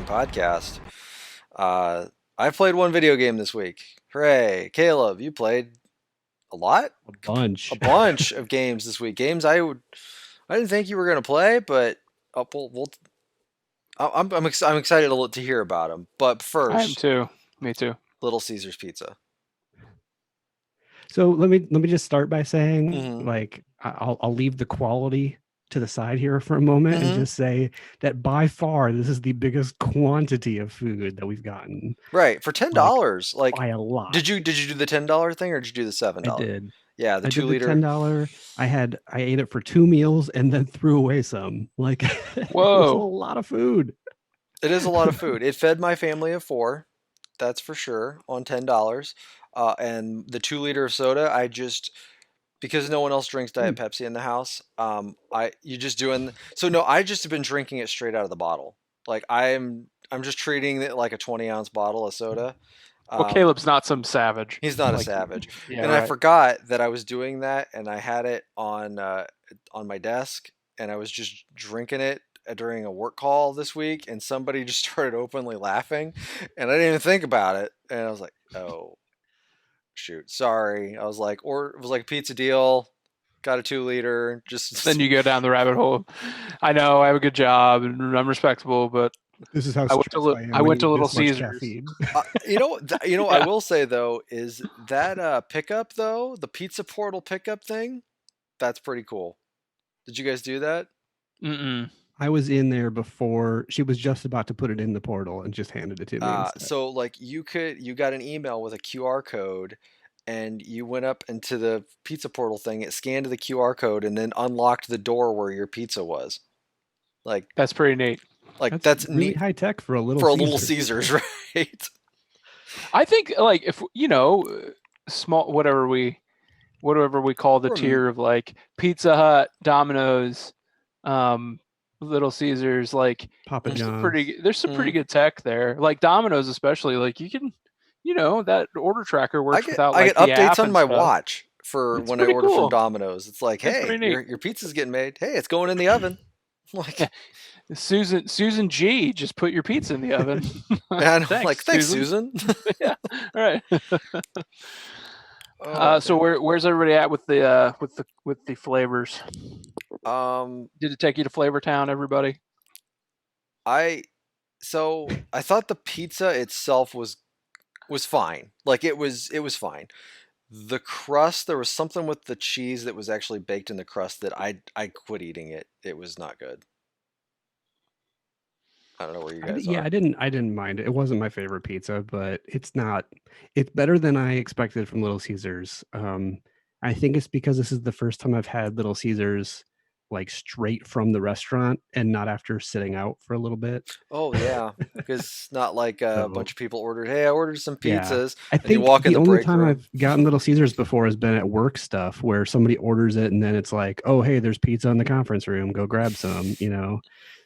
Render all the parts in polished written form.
Rising podcast. I've played one video game this week. Hooray! Caleb, you played a lot, A bunch. a bunch of games this week. Games I didn't think you were gonna play, but we'll I'm excited to hear about them. But I am first, too. Me too. Little Caesars Pizza. So let me just start by saying, Mm-hmm. like, I'll leave the quality to the side here for a moment and Mhm. just say that by far this is the biggest quantity of food that we've gotten Right, for $10. Like, by a lot. did you do the $10 thing or did you do the $7? I did. Yeah, the I 2 did the liter. $10. I ate it for 2 meals and then threw away some. Like, it was a Whoa. lot of food. It is a lot of food. It fed my family of 4, that's for sure, on $10. And the 2 liter of soda, I just because no one else drinks Diet Pepsi in the house. I just have been drinking it straight out of the bottle. Like I'm just treating it like a 20-ounce bottle of soda. Well, Caleb's not some savage. He's not a Like, savage, Yeah, and I right. forgot that I was doing that, and I had it on my desk, and I was just drinking it during a work call this week, and somebody just started openly laughing, and I didn't even think about it, and I was like, oh shoot, sorry. I was like, or it was like a pizza deal, got a 2 liter, just Then you go down the rabbit hole. I know I have a good job and I'm respectable, but This is how I went to stressed I am. I when went to eat Little this much Caesars. caffeine. I will say though is that pickup though, the pizza portal pickup thing, that's pretty cool. Did you guys do that? Mm-mm. I was in there before she was just about to put it in the portal and just handed it to me instead. So like you got an email with a QR code, and you went up into the pizza portal thing, it scanned the QR code and then unlocked the door where your pizza was. Like That's pretty neat. that's really neat high tech for a little for a Caesars. Little Caesars, right? I think like if small whatever we call the tier of like Pizza Hut, Domino's, Little Caesars, like Papa there's John's. some pretty good tech there. Like Domino's especially, like you can that order tracker works without I like get the updates app on and my stuff. watch for It's when I pretty order from cool. Domino's. It's like, That's hey, pretty neat. your pizza's getting made. Hey, it's going in the oven. Like Susan G, just put your pizza in the oven. and Thanks, like, thanks, Susan. Yeah, all right. Oh, So where's everybody at with the flavors? Did it take you to Flavor Town, everybody? I thought the pizza itself was fine. Like it was fine. The crust, there was something with the cheese that was actually baked in the crust that I quit eating it. It was not good. I don't know where you guys are. I didn't mind it. It wasn't my favorite pizza, but it's better than I expected from Little Caesars. I think it's because this is the first time I've had Little Caesars like straight from the restaurant and not after sitting out for a little bit. Oh yeah, because not like a bunch of people ordered. Hey, I ordered some pizzas. I and you think walk in the the only break time room. I've gotten Little Caesars before has been at work stuff where somebody orders it and then it's like, oh hey, there's pizza in the conference room. Go grab some.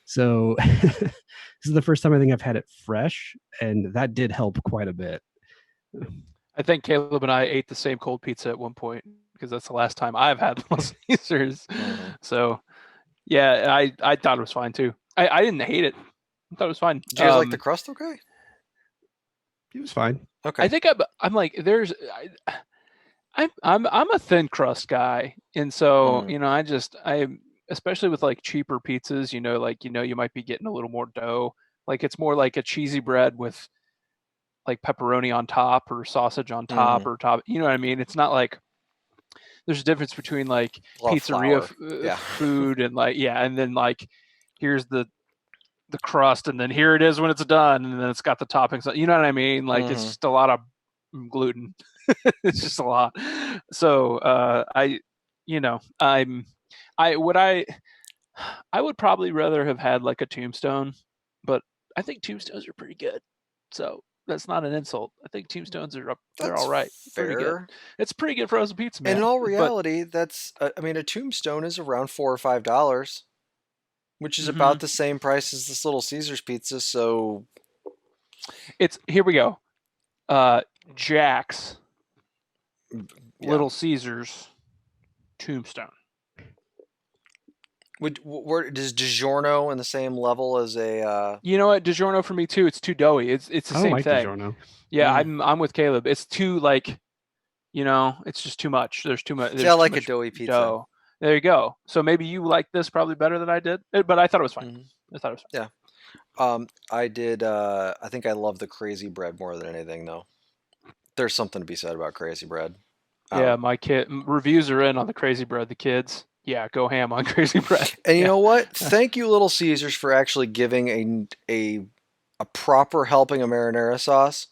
So this is the first time I think I've had it fresh, and that did help quite a bit. I think Caleb and I ate the same cold pizza at one point because that's the last time I've had Little Caesars. Mhm. So, yeah, I thought it was fine too. I didn't hate it. I thought it was fine. Do you guys like the crust? Okay. It was fine. Okay. I think I'm like I'm a thin crust guy, and so I especially with like cheaper pizzas, you might be getting a little more dough. Like it's more like a cheesy bread with like pepperoni on top or sausage on top or top. You know what I mean? It's not like there's a difference between like pizzeria food and like and then like here's the crust and then here it is when it's done and then it's got the toppings. You know what I mean? Like it's just a lot of gluten. It's just a lot. So I would probably rather have had like a Tombstone, but I think Tombstones are pretty good. So that's not an insult. I think Tombstones they're all right. Fair. Pretty good. It's pretty good frozen pizza, man. And in all reality, that's a Tombstone is around $4 or $5, which is about the same price as this Little Caesars pizza. So here we go. Jack's, Little Caesars, Tombstone. Where does DiGiorno in the same level as a? You know what? DiGiorno for me too. It's too doughy. It's the I don't same like thing. DiGiorno. Yeah, Mm. I'm with Caleb. It's too like, it's just too much. There's too much. See, I There's too like a much doughy pizza. dough. There you go. So maybe you like this probably better than I did, but I thought it was fine. Mhm. I thought it was fine. Yeah. I did. I think I love the crazy bread more than anything, though. There's something to be said about crazy bread. Yeah, Um, my reviews are in on the crazy bread. The kids, yeah, go ham on crazy bread. and you Yeah. know what? Thank you, Little Caesars, for actually giving a proper helping of marinara sauce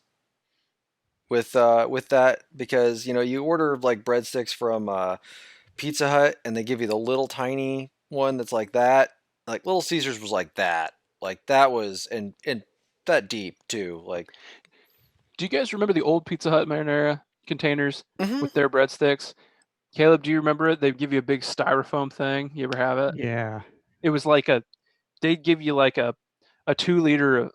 with that, because you order like breadsticks from Pizza Hut and they give you the little tiny one that's like that. Like Little Caesars was like that. Like that was and that deep too. Like Do you guys remember the old Pizza Hut marinara containers mhm. with their breadsticks? Caleb, do you remember it? They'd give you a big styrofoam thing. You ever have it? Yeah. It was like they'd give you like a 2 liter,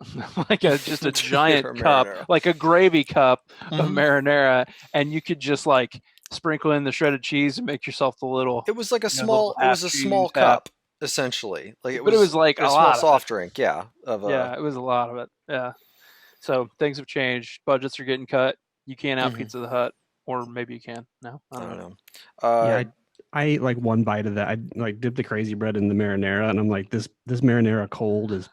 like just a 2 liter giant cup, marinara. like a gravy cup of Mhm. marinara, and you could just like sprinkle in the shredded cheese and make yourself the little, It was like the little it half was a cheese small half. cup essentially. Like it But it was was like a a small lot of it. soft drink, yeah, of Yeah, it was a lot of it. Yeah. So things have changed. Budgets are getting cut. You can't out mhm. Pizza the Hut, or maybe you can. No, I I don't don't know. know. Yeah, Uh I ate like one bite of that. I like dipped the crazy bread in the marinara, and I'm like, this marinara cold is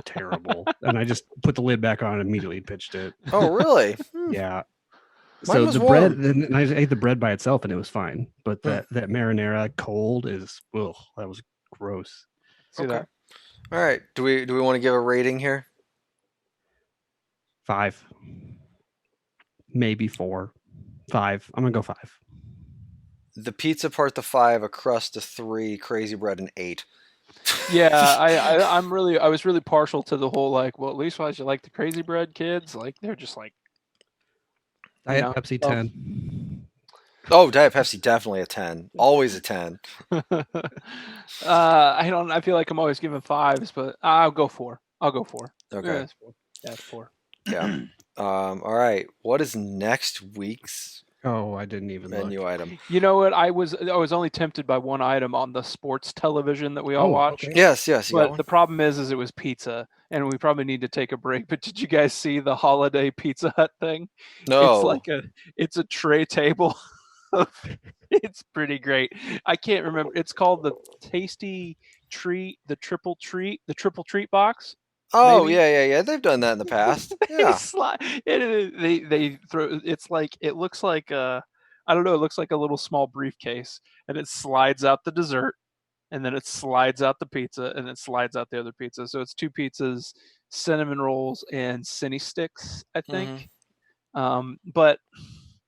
terrible. And I just put the lid back on and immediately pitched it. oh really? Yeah. Mine So was the bread, warm. and I ate the bread by itself, and it was fine. But Hmm. that marinara cold is, ugh, that was gross. See Okay. that? All right. Do we want to give a rating here? 5, maybe 4, 5. I'm gonna go 5. The pizza part the 5, a crust a 3, crazy bread an 8. Yeah, I was really partial to the whole like, well, at least why you like the crazy bread kids? Like they're just like, you Diet know. Pepsi So 10. Oh, Diet Pepsi definitely a 10. Always a 10. I feel like I'm always giving fives, but I'll go 4. I'll go 4. Yeah, Okay. it's 4. Yeah, it's 4. Yeah. All right. What is next week's Oh, I didn't even look. menu item? You know what? I was only tempted by one item on the sports television that we all Oh, watch. okay. Yes, yes, you got But one? the problem is it was pizza, and we probably need to take a break. But did you guys see the holiday Pizza Hut thing? It's No. like it's a tray table. It's pretty great. I can't remember. It's called the Tasty Treat, the triple treat box, Oh, maybe. yeah, yeah, yeah. They've done that in the past. They Yeah. slide. They throw. It's like it looks like I don't know. It looks like a little small briefcase, and it slides out the dessert, and then it slides out the pizza, and it slides out the other pizza. So it's 2 pizzas, cinnamon rolls, and Cinny sticks, I Hmm. think. But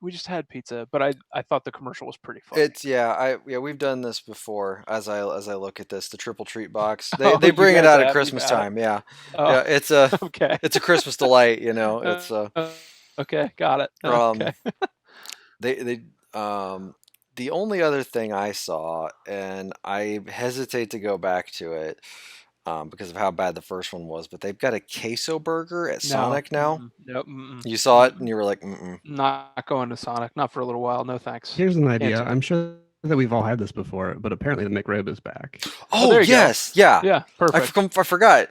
we just had pizza, but I thought the commercial was pretty funny. It's yeah, we've done this before. As I look at this, the triple treat box. They Oh, they you bring it guys out at have you've Christmas had it. time. Yeah. Oh, Yeah, it's a okay. it's a Christmas delight, Uh, It's okay, got it. um Okay. they the only other thing I saw, and I hesitate to go back to it because of how bad the first one was, but they've got a queso burger at No, Sonic now. nope, mm-mm, You saw it and mm-mm. you were like, mm-mm. Not going to Sonic, not for a little while. No thanks. Here's an Can't idea. do it. I'm sure that we've all had this before, but apparently the McRib is back. Oh, Oh there you go. yes, yeah. Yeah, perfect. I forgot.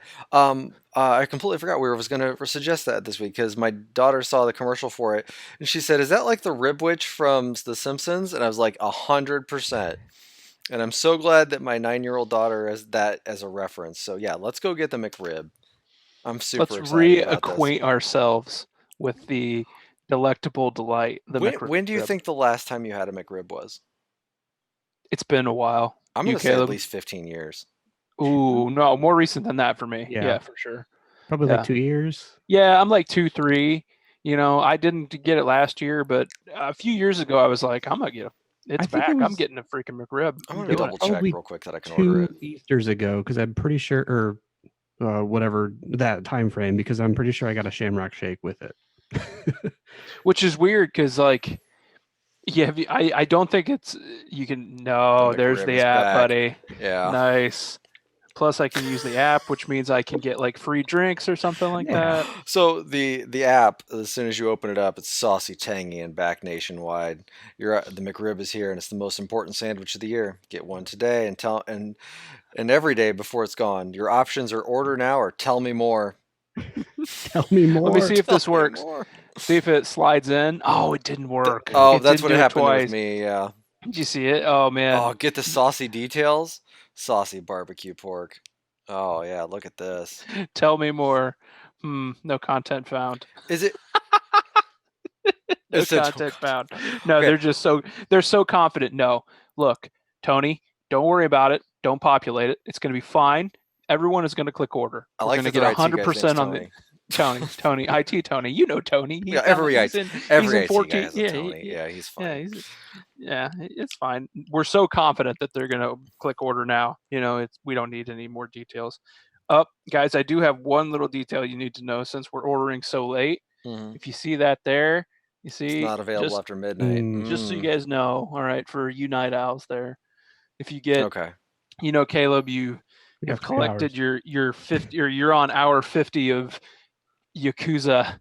I completely forgot we was gonna suggest that this week because my daughter saw the commercial for it and she said, "Is that like the Rib Witch from The Simpsons?" And I was like, 100%. And I'm so glad that my 9-year-old daughter has that as a reference. So yeah, let's go get the McRib. I'm Let's super excited about this. reacquaint ourselves with the delectable delight, the When do you McRib. think the last time you had a McRib was? It's been a while. I'm You, gonna say at Caleb? least 15 years. Ooh, no, more recent than that for me. Yeah, Yeah, for sure. probably like Yeah. 2 years. Yeah, I'm like 2, 3. I didn't get it last year, but a few years ago, I was like, I'm gonna get it. I It's think it back. I'm was getting a freaking McRib. I'm I'm gonna it was doing it. double check probably real quick that I can order two it. Easters ago because I'm pretty sure, or whatever that time frame, because I'm pretty sure I got a Shamrock Shake with it. Which is weird because, like, yeah, I don't think it's, you can, The no, there's McRib the is app, back. buddy. Yeah. Nice. Plus, I can use the app, which means I can get like free drinks or something like that. So the app, as soon as you open it up, it's saucy, tangy, and back nationwide. The McRib is here, and it's the most important sandwich of the year. Get one today and every day before it's gone. Your options are order now or tell me more. Tell me more. Let me see if this Tell me works. more. See if it slides in. Oh, it didn't work. Oh, It that's didn't what do it happened with twice. me. Yeah. Did you see it? Oh man. Oh, get the saucy details. Saucy barbecue pork. Oh yeah, look at this. Tell me more. No content found. Is it? No It said content found. No, Okay. they're so confident. No, look, Tony, don't worry about it. Don't populate it. It's going to be fine. Everyone is going to click order. I We're like going to that get their IT guy's name's 100% on the Tony. Tony, IT Tony. You know Tony. He's Yeah, every he's IT, in, every he's in IT 14. guy has a Yeah, Tony. Yeah, he's fine. yeah, it's fine. We're so confident that they're going to click order now. We don't need any more details. Guys, I do have one little detail you need to know since we're ordering so late. Mhm. If you see that there, you It's see, not available after midnight. just so you guys know, all right, for you night owls there, if you get, Okay. Caleb, you We have got 3 collected hours. your 50, or you're on hour 50 of Yakuza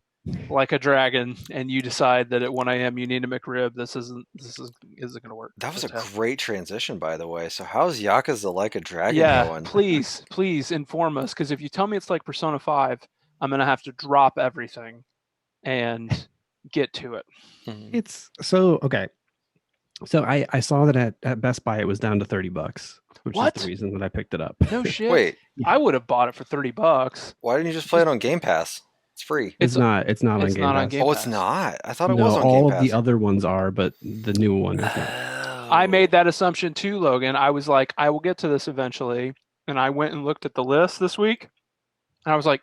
like a dragon, and you decide that at 1 a.m. you need a McRib. This isn't going to work. That was a Fantastic. great transition, by the way. So how's Yakuza Like a Dragon Yeah, going? please inform us, because if you tell me it's like Persona 5, I'm going to have to drop everything and get to it. It's so okay. So I saw that at Best Buy it was down to $30, which What? is the reason that I picked it up. No shit. Wait, I would have bought it for $30. why didn't you just play it on Game Pass? It's free. It's not on It's Game not Pass. on Game Oh, Pass. it's not. I thought it No, was on all Game of Pass. the other ones are, but the new one is not. I made that assumption too, Logan. I was like, I will get to this eventually. And I went and looked at the list this week. And I was like,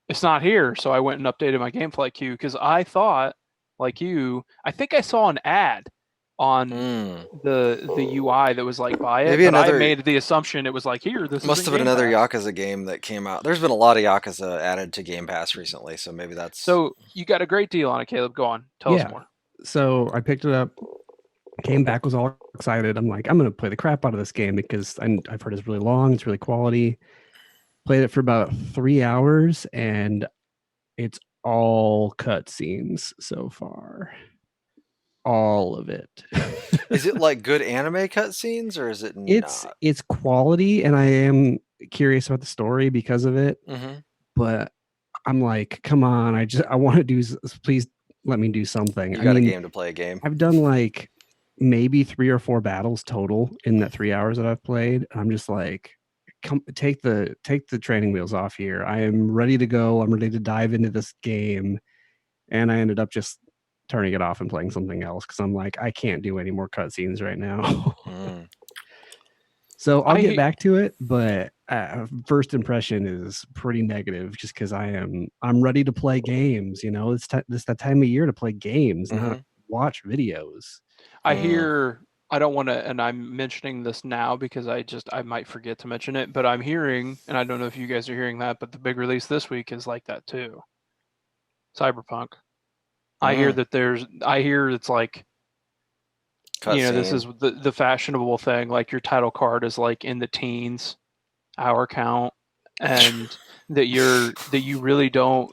it's not here. So I went and updated my GameFly queue because I thought, like you, I think I saw an ad on the UI that was like, buy it. Maybe but another- I made the assumption it was like, here, this Must is have been another Pass. Yakuza game that came out. There's been a lot of Yakuza added to Game Pass recently, so maybe that's. So you got a great deal on it, Caleb. Go on. Tell us more. So I picked it up, came back, was all excited. I'm like, I'm going to play the crap out of this game because I've heard it's really long, it's really quality. Played it for about 3 hours, and it's all cutscenes so far. All of it. Is it like good anime cutscenes, or is it not? It's quality, and I am curious about the story because of it. Mm-hmm. But I'm like, come on, I want to do. Please let me do something. You got a game to play a game. I've done like maybe 3 or 4 battles total in that 3 hours that I've played. I'm just like, take the training wheels off here. I am ready to go. I'm ready to dive into this game. And I ended up just turning it off and playing something else because I'm like, I can't do any more cutscenes right now. So I'll get back to it, but first impression is pretty negative just because I'm ready to play games. It's that time of year to play games, not watch videos. I hear, I don't want to, and I'm mentioning this now because I might forget to mention it, but I'm hearing, and I don't know if you guys are hearing that, but the big release this week is like that too. Cyberpunk. I hear it's like, this is the fashionable thing. Like your title card is like in the teens, hour count, and that you really don't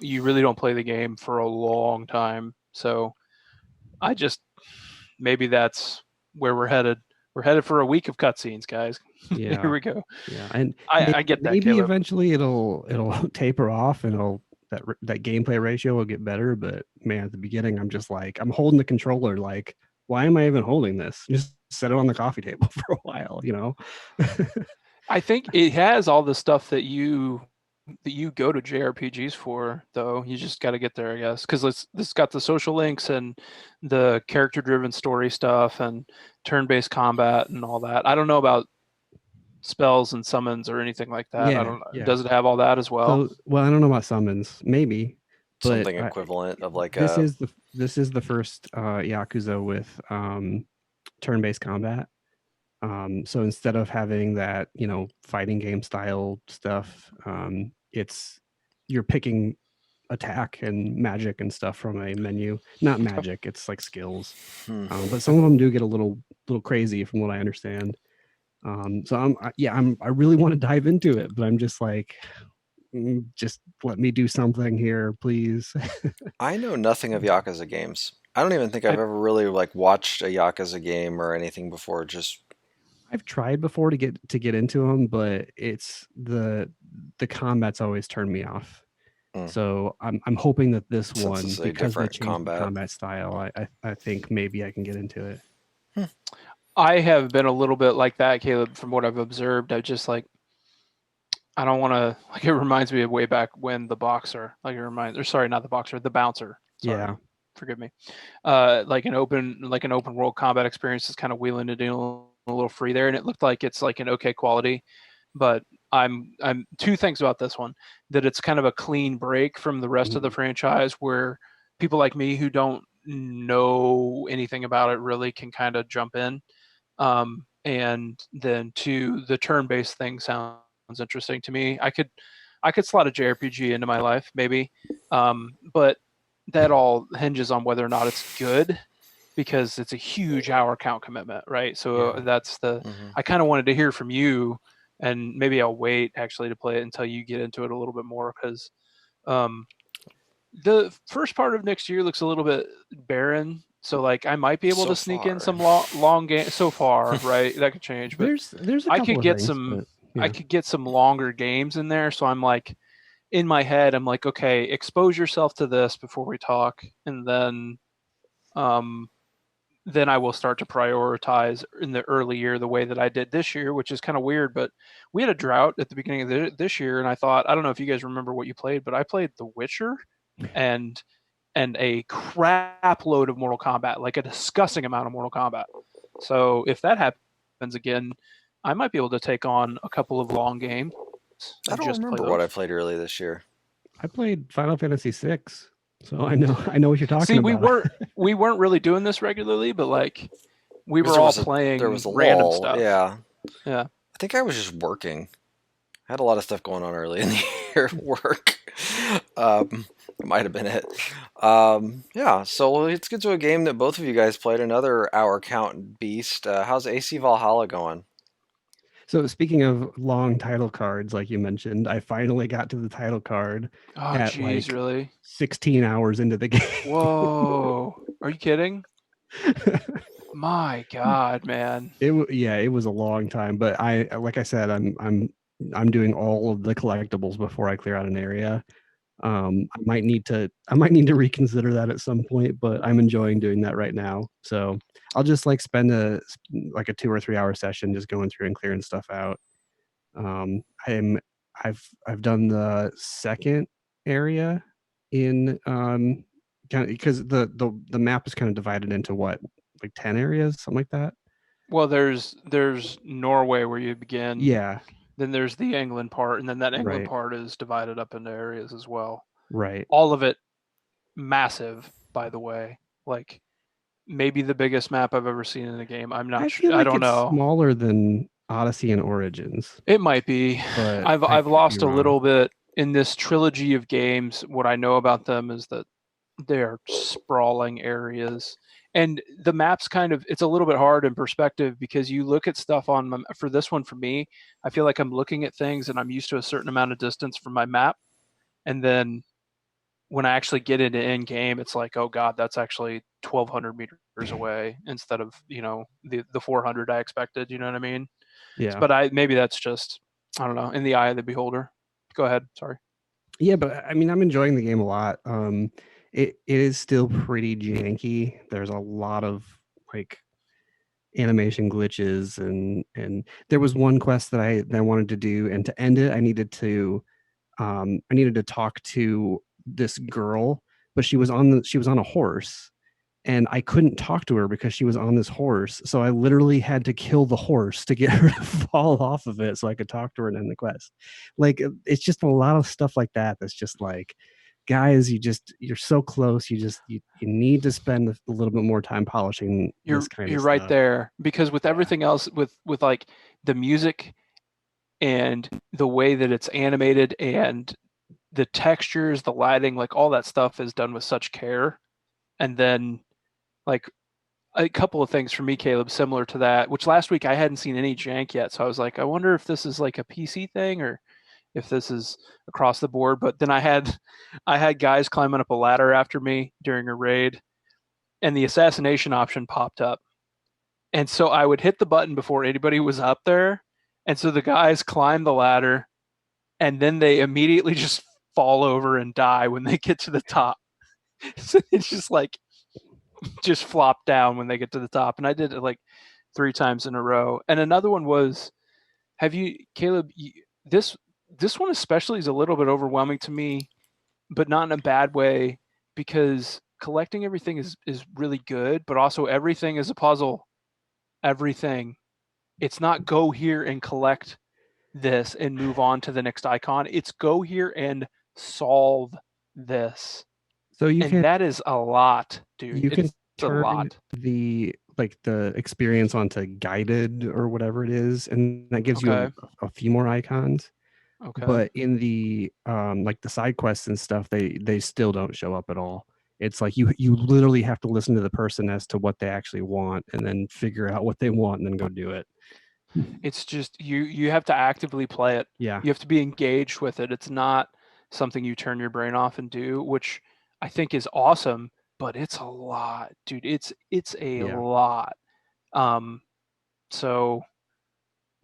play the game for a long time. So maybe that's where we're headed. We're headed for a week of cutscenes, guys. Yeah. Here we go. Yeah, and I get that. Maybe Caleb. eventually it'll taper off, and that gameplay ratio will get better. But man, at the beginning, I'm just like, I'm holding the controller. Like, why am I even holding this? Just set it on the coffee table for a while, I think it has all the stuff that you go to JRPGs for, though. You just got to get there, I guess, because this got the social links and the character-driven story stuff and turn-based combat and all that. I don't know about spells and summons or anything like that. I don't know. Yeah. Does it have all that as well? Well, I don't know about summons. Maybe something equivalent of like this is the first Yakuza with turn-based combat. So instead of having that, fighting game style stuff, you're picking attack and magic and stuff from a menu. Not magic, it's like skills. But some of them do get a little crazy from what I understand. So I really want to dive into it, but I'm just like, just let me do something here, please. I know nothing of Yakuza games. I don't even think I've I ever really like watched a Yakuza game or anything before. Just I've tried before to get into them, but it's the combat's always turned me off. mm, So I'm hoping that this since one, it's a because they different changed the combat. combat style, I think maybe I can get into it. Hmm. I have been a little bit like that, Caleb, from what I've observed. I just like I don't want to like it reminds me of way back when the boxer, like it reminds or sorry, not the boxer, the bouncer. Sorry. Yeah. Forgive me. Like an open world combat experience is kind of wheeling it in a little free there and it looked like it's like an okay quality. But I'm two things about this one that it's kind of a clean break from the rest of the Mhm. franchise where people like me who don't know anything about it really can kind of jump in. And then two, the turn-based thing sounds interesting to me. I could slot a JRPG into my life maybe, but that all hinges on whether or not it's good because it's a huge hour count commitment, right? So Yeah. that's the Hmm. I kind of wanted to hear from you, and maybe I'll wait actually to play it until you get into it a little bit more because um, the first part of next year looks a little bit barren. So like I might be able So to sneak in far. some long game so far, right? That could change, but There's a I couple could of get things, some but I yeah. could get some longer games in there. So I'm like in my head, I'm like, okay, expose yourself to this before we talk, and um, then I will start to prioritize in the early year the way that I did this year, which is kind of weird. But we had a drought at the beginning of this year, and I thought, I don't know if you guys remember what you played, but I played The Witcher and a crap load of Mortal Kombat, like a disgusting amount of Mortal Kombat. So if that happens again, I might be able to take on a couple of long games I and don't just play remember what I those. played early this year. I played Final Fantasy VI, so I know what you're talking See, we about. weren't we weren't really doing this regularly, but like we Because were all there was playing a random lull. stuff. Yeah, Yeah. I think I was just working. I had a lot of stuff going on early in the year at work. It might have been it. Yeah, so let's get to a game that both of you guys played. Another hour count beast. How's AC Valhalla going? So speaking of long title cards, like you mentioned, I finally got to the title card Oh, at geez, like really? 16 hours into the game. Whoa. Are you kidding? My God, man. Yeah, it was a long time, but like I said, I'm doing all of the collectibles before I clear out an area. I might need to reconsider that at some point, but I'm enjoying doing that right now. So I'll just like spend like a 2 or 3 hour session just going through and clearing stuff out. Um, I'm I've done the second area in kind of because the map is kind of divided into what, like 10 areas, something like that. Well, there's Norway where you begin, Yeah, then there's the England part, and then that England right, part is divided up into areas as well. right. All of it massive, by the way. Like maybe the biggest map I've ever seen in a game. I'm not I sure. feel I like don't it's know. smaller than Odyssey and Origins, It might be. but I've I I've could be lost a wrong. little bit in this trilogy of games. What I know about them is that they're sprawling areas. And the map's kind of it's a little bit hard in perspective because you look at stuff for this one for me, I feel like I'm looking at things and I'm used to a certain amount of distance from my map. And then when I actually get into end game, it's like, oh god, that's actually 1,200 meters away instead of the 400 I expected. You know what I mean? Yeah, But I maybe that's just I don't know in the eye of the beholder. Go ahead. Sorry. yeah, but I mean, I'm enjoying the game a lot. It is still pretty janky. There's a lot of like animation glitches, and there was one quest that I wanted to do, and to end it, I needed to talk to this girl, but she was on a horse, and I couldn't talk to her because she was on this horse. So I literally had to kill the horse to get her to fall off of it so I could talk to her and end the quest. Like it's just a lot of stuff like that that's just like, guys, you're so close. You need to spend a little bit more time polishing this kind of You're right stuff. there because with Yeah. everything else with like the music and the way that it's animated and the textures, the lighting, like all that stuff is done with such care. And then like a couple of things for me, Caleb, similar to that. Which last week I hadn't seen any jank yet, so I was like, I wonder if this is like a PC thing or if this is across the board. But then I had guys climbing up a ladder after me during a raid, and the assassination option popped up. And so I would hit the button before anybody was up there. And so the guys climb the ladder and then they immediately just fall over and die when they get to the top. So it's just like just flop down when they get to the top. And I did it like 3 times in a row. And another one was, have you, Caleb, this one especially is a little bit overwhelming to me, but not in a bad way, because collecting everything is really good, but also everything is a puzzle. Everything. It's not go here and collect this and move on to the next icon. It's go here and solve this. So And that is a lot, dude. you can It's a turn lot. the experience onto guided or whatever it is, and that gives you Okay. a few more icons. Okay. But in the like the side quests and stuff, they still don't show up at all. It's like you literally have to listen to the person as to what they actually want, and then figure out what they want, and then go do it. It's just you have to actively play it. Yeah, You have to be engaged with it. It's not something you turn your brain off and do, which I think is awesome, but it's a lot, dude. It's a yeah, lot. Um so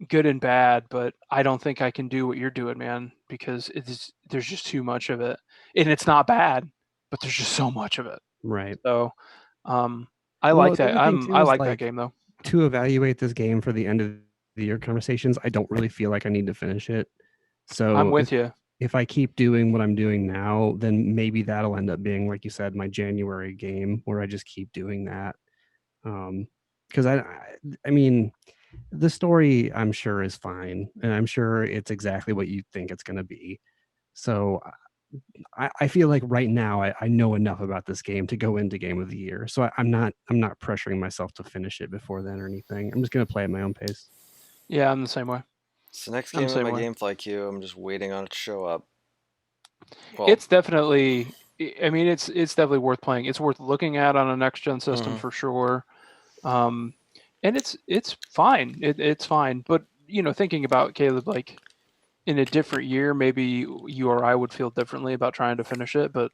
good and bad, but I don't think I can do what you're doing, man, because there's just too much of it. And it's not bad, but there's just so much of it. right. So um I Well, like the that. other thing too I is like that like game though. to evaluate this game for the end of the year conversations, I don't really feel like I need to finish it. I'm So with you. if I keep doing what I'm doing now, then maybe that'll end up being, like you said, my January game where I just keep doing that. Because I mean, the story I'm sure is fine, and I'm sure it's exactly what you think it's going to be. So I feel like right now I know enough about this game to go into Game of the Year. So I'm not pressuring myself to finish it before then or anything. I'm just going to play at my own pace. Yeah, I'm the same way. It's the next I'm game the in same my way. game flight queue. I'm just waiting on it to show up. Well, It's definitely I mean it's definitely worth playing. It's worth looking at on a next gen system mhm. for sure. Um and it's fine. It's fine. But you know, thinking about Caleb, like in a different year, maybe you or I would feel differently about trying to finish it, but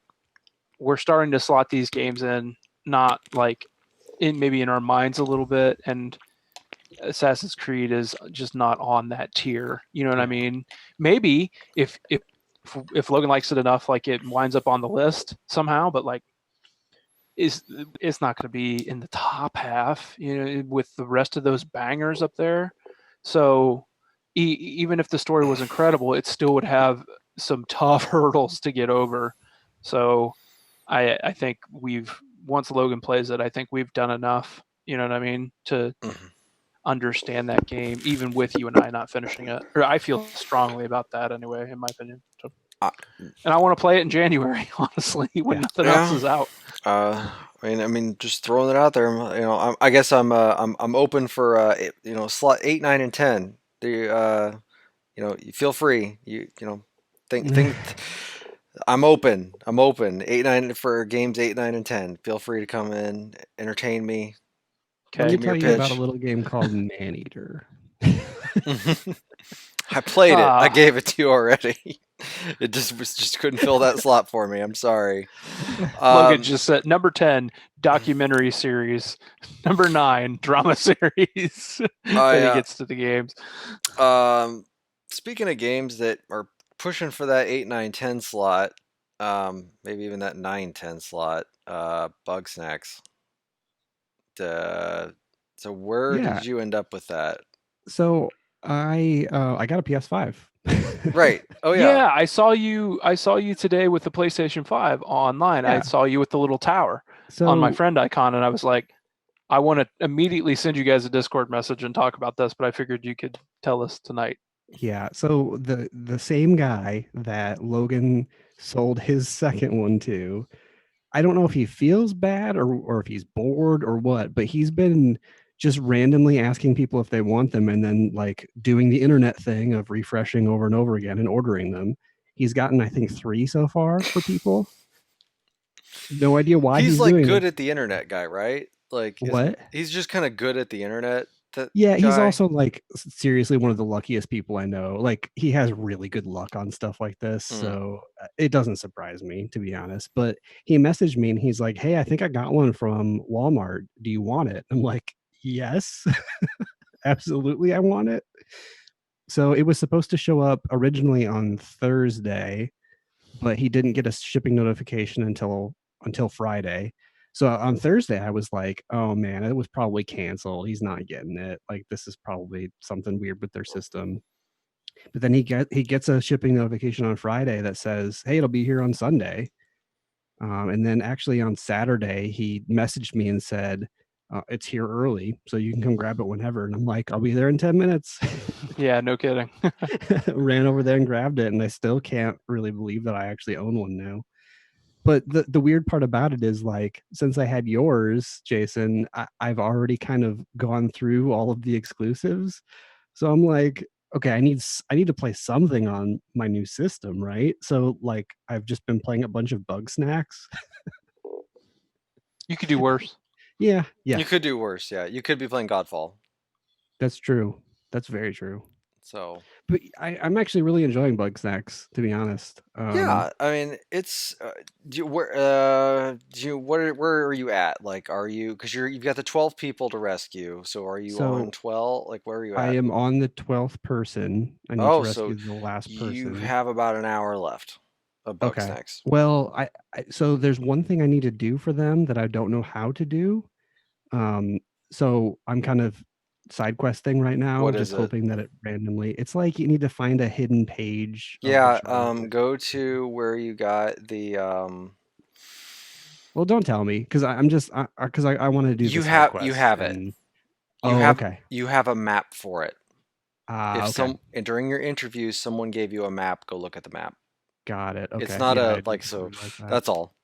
we're starting to slot these games in, not like in maybe in our minds a little bit, and Assassin's Creed is just not on that tier. You know what I Yeah. mean? Maybe if Logan likes it enough, like it winds up on the list somehow, but like is it's not going to be in the top half, you know, with the rest of those bangers up there. So even if the story was incredible, it still would have some tough hurdles to get over. So I think we've once Logan plays it, I think we've done enough. You know what I mean to Mhm. understand that game, even with you and I not finishing it. Or I feel strongly about that anyway, in my opinion. So, Uh, and I want to play it in January, honestly, when Yeah. nothing else yeah. is out. I mean, just throwing it out there. I guess I'm open for slot 8, 9, and 10. You feel free. Think. I'm open. I'm open. 8, 9 for games 8, 9, and 10. Feel free to come in, entertain me, Let me Okay. give me your tell you about a pitch. little game called Maneater. I played it. I Ah, gave it to you already. It just couldn't fill that slot for me. I'm sorry. Logan Um, just said number 10, documentary series. Number 9, drama series. Then he I gets to the games. speaking of games that are pushing for that 8, 9, 10 slot, maybe even that 9, 10 slot, Bugsnax. So where Yeah. did you end up with that? So I got a PS5. Right. Oh yeah. Yeah, I saw you today with the PlayStation 5 online. I Yeah. saw you with the little tower on my So friend icon, and I was like, I want to immediately send you guys a Discord message and talk about this, but I figured you could tell us tonight. yeah, so the same guy that Logan sold his second one to, I don't know if he feels bad or if he's bored or what, but he's been just randomly asking people if they want them and then like doing the internet thing of refreshing over and over again and ordering them. He's gotten, I think, 3 so far for people. No idea why He's he's like doing good this. at the internet guy, right? Like, isn't What? he's just kind of good at the internet? That Yeah, he's guy. also like seriously one of the luckiest people I know. Like he has really good luck on stuff like this, Mm. so it doesn't surprise me to be honest. But he messaged me and he's like, "Hey, I think I got one from Walmart. Do you want it?" I'm like, "Yes, absolutely, I want it." So it was supposed to show up originally on Thursday, but he didn't get a shipping notification until Friday. So on Thursday, I was like, "Oh man, it was probably canceled. He's not getting it. Like this is probably something weird with their system." But then he gets a shipping notification on Friday that says, "Hey, it'll be here on Sunday." And then actually on Saturday, he messaged me and said, "It's here early, so you can come grab it whenever." And I'm like, "I'll be there in 10 minutes." Yeah, no kidding. Ran over there and grabbed it, and I still can't really believe that I actually own one now. But the weird part about it is like since I had yours, Jason, I've already kind of gone through all of the exclusives. So I'm like, okay, I need to play something on my new system, right? So like I've just been playing a bunch of Bugsnax. You could do worse. Yeah, yeah, You could do worse. Yeah, you could be playing Godfall. that's true. That's very true. So But I'm actually really enjoying Bugsnax, to be honest. yeah, I mean, it's do you, where do you where are you at? Like, are you because you've got the 12 people to rescue. So are you on So 12? Like, where are you I at? am on the 12th person. I need to Oh, so rescue the last you person. have about an hour left of Okay. Bugsnax. Well, so there's one thing I need to do for them that I don't know how to do. Um, so I'm kind of side questing right now, What is just it? hoping that it randomly. It's like you need to find a hidden page of the Yeah, character. go to where you got the Well, don't tell me because I'm just because I want to do the side you quests have it. and oh, okay. You have a map for it. If Okay. some and during your interview someone gave you a map, go look at the map. Got it. It's Okay. not Yeah, I a didn't like so realize that. that's all.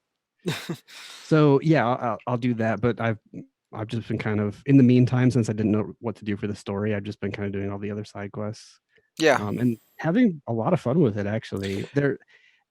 So yeah, I'll do that. But I've just been kind of in the meantime since I didn't know what to do for the story. I've just been kind of doing all the other side quests, Yeah. and having a lot of fun with it. Actually, there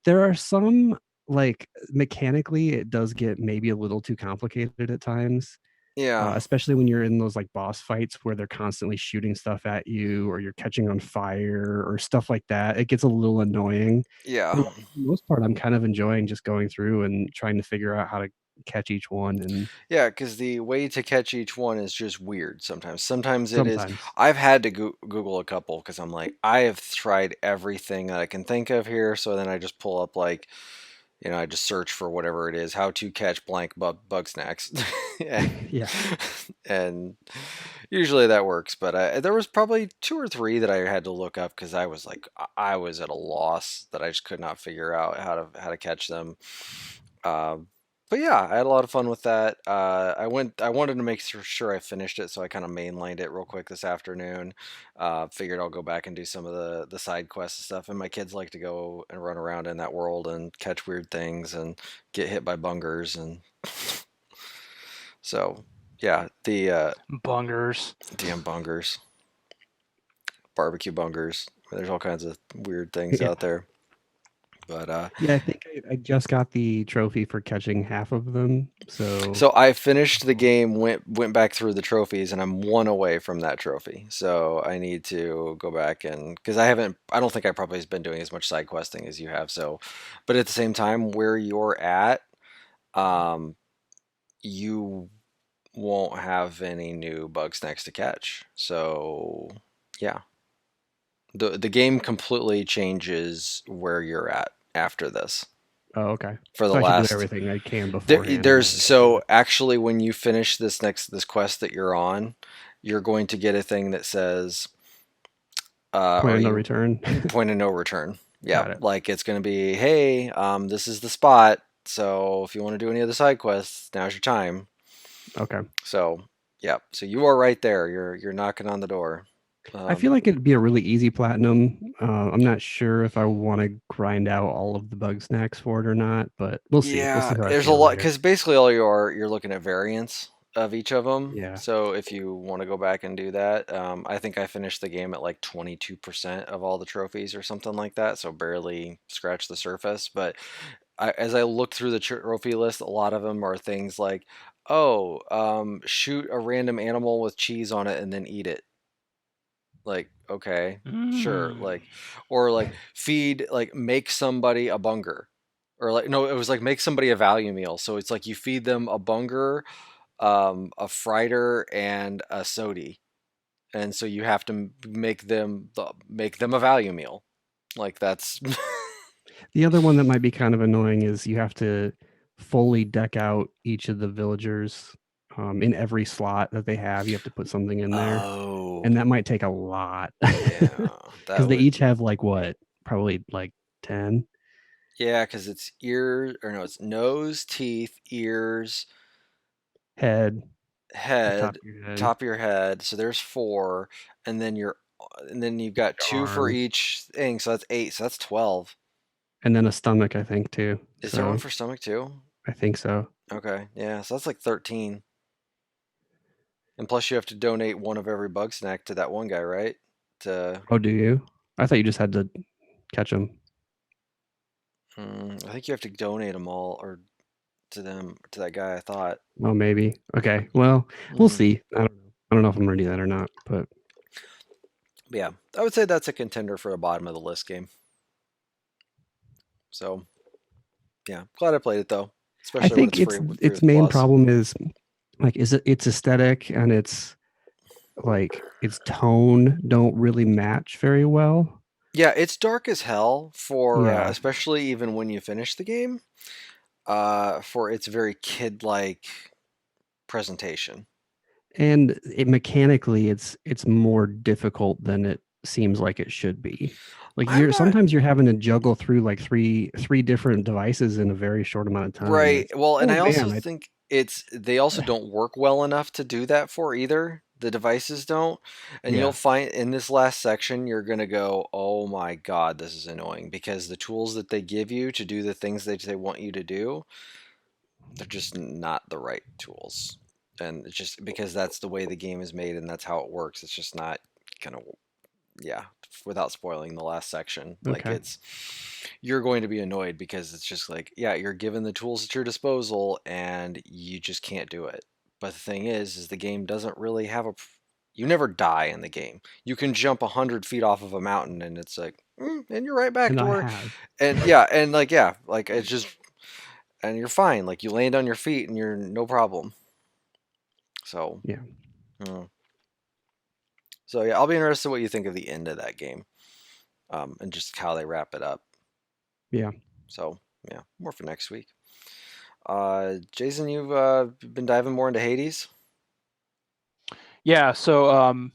are some like mechanically it does get maybe a little too complicated at times, Yeah. especially when you're in those like boss fights where they're constantly shooting stuff at you or you're catching on fire or stuff like that. It gets a little annoying. Yeah. But for the most part, I'm kind of enjoying just going through and trying to figure out how to catch each one. And Yeah, because the way to catch each one is just weird sometimes. Sometimes it is. sometimes, I've had to Google a couple because I'm like, I have tried everything that I can think of here. So then I just pull up, like, I just search for whatever it is, how to catch blank bug snacks. yeah. And usually that works. But there was probably two or three that I had to look up because I was like, I was at a loss that I just could not figure out how to catch them. Um, but yeah, I had a lot of fun with that. I wanted to make sure I finished it, so I kind of mainlined it real quick this afternoon. Figured I'll go back and do some of the side quests and stuff. And my kids like to go and run around in that world and catch weird things and get hit by bungers, and so yeah, the Bungers. damn bungers, barbecue bungers. There's all kinds of weird things Yeah. out there. But Yeah, I think I just got the trophy for catching half of them. So so I finished the game, went back through the trophies, and I'm one away from that trophy. So I need to go back and because I don't think I probably has been doing as much side questing as you have. So, but at the same time, where you're at, um, you won't have any new bugs next to catch. So yeah, the game completely changes where you're at after this. oh, okay. For the So I should do last everything I can beforehand and there's then get to so it. actually when you finish this quest that you're on, you're going to get a thing that says Point are of no you return. point of no return. Yeah, Got it. like it's going to be, hey, this is the spot, so if you want to do any of the side quests, now's your time. Okay. So yeah, so you are right there, you're knocking on the door. I feel like it'd be a really easy platinum. I'm not sure if I want to grind out all of the bug snacks for it or not, but we'll see. We'll Yeah, see how I there's a feel lot later. because basically all you're looking at variants of each of them. Yeah. So if you want to go back and do that, I think I finished the game at like 22% of all the trophies or something like that. So barely scratched the surface. But as I look through the trophy list, a lot of them are things like, oh, shoot a random animal with cheese on it and then eat it. Like, okay, sure. Mm. Like, or like feed, like make somebody a bunger. Or like, no, it was like make somebody a value meal. So it's like you feed them a bunger, a frieder, and a sody. And so you have to make them a value meal. Like that's The other one that might be kind of annoying is you have to fully deck out each of the villagers in every slot that they have. You have to put something in there, oh and that might take a lot yeah, because that they would each have like what, probably like 10 yeah, because it's ear or no, it's nose, teeth, ears, head, the top head, of your head, top of your head. So there's four, and then you've got your two for arm, each thing. So that's eight. So that's 12. and then a stomach, I think too. Is there one So for stomach too? I think so. Okay, yeah. So that's like 13. And plus you have to donate one of every bug snack to that one guy, right? To Oh, do you? I thought you just had to catch them. I think you have to donate them all or to that guy. I thought. Oh, maybe. Okay. Well, we'll hmm see. I don't know. I don't know if I'm ready to that or not, but Yeah, I would say that's a contender for a bottom of the list game. So yeah, glad I played it though, I especially when think it's free free its with main Plus. problem is like is it its aesthetic and its tone don't really match very well. Yeah, it's dark as hell for Yeah. especially even when you finish the game. For its very kid-like presentation. And it mechanically it's more difficult than it seems like it should be. Like I'm not sometimes you're having to juggle through like three different devices in a very short amount of time and right. it's Well, and oh I also man, think they also don't work well enough to do that for either. The devices don't. And you'll yeah. find in this last section, you're going to go, oh my God, this is annoying because the tools that they give you to do the things that they want you to do, they're just not the right tools. And it's just because that's the way the game is made and that's how it works. It's just not going to, yeah, without spoiling the last section. Like Okay. you're going to be annoyed because it's just like, yeah, you're given the tools at your disposal and you just can't do it. But the thing is the game doesn't really have you never die in the game. You can jump 100 feet off of a mountain and it's like, and you're right back And to I where, have. and yeah, and like, yeah, like it's just, and you're fine. Like you land on your feet and you're no problem. So, Yeah. mm. So yeah, I'll be interested in what you think of the end of that game, and just how they wrap it up. Yeah. So yeah, more for next week. Jason, you've been diving more into Hades. Yeah, so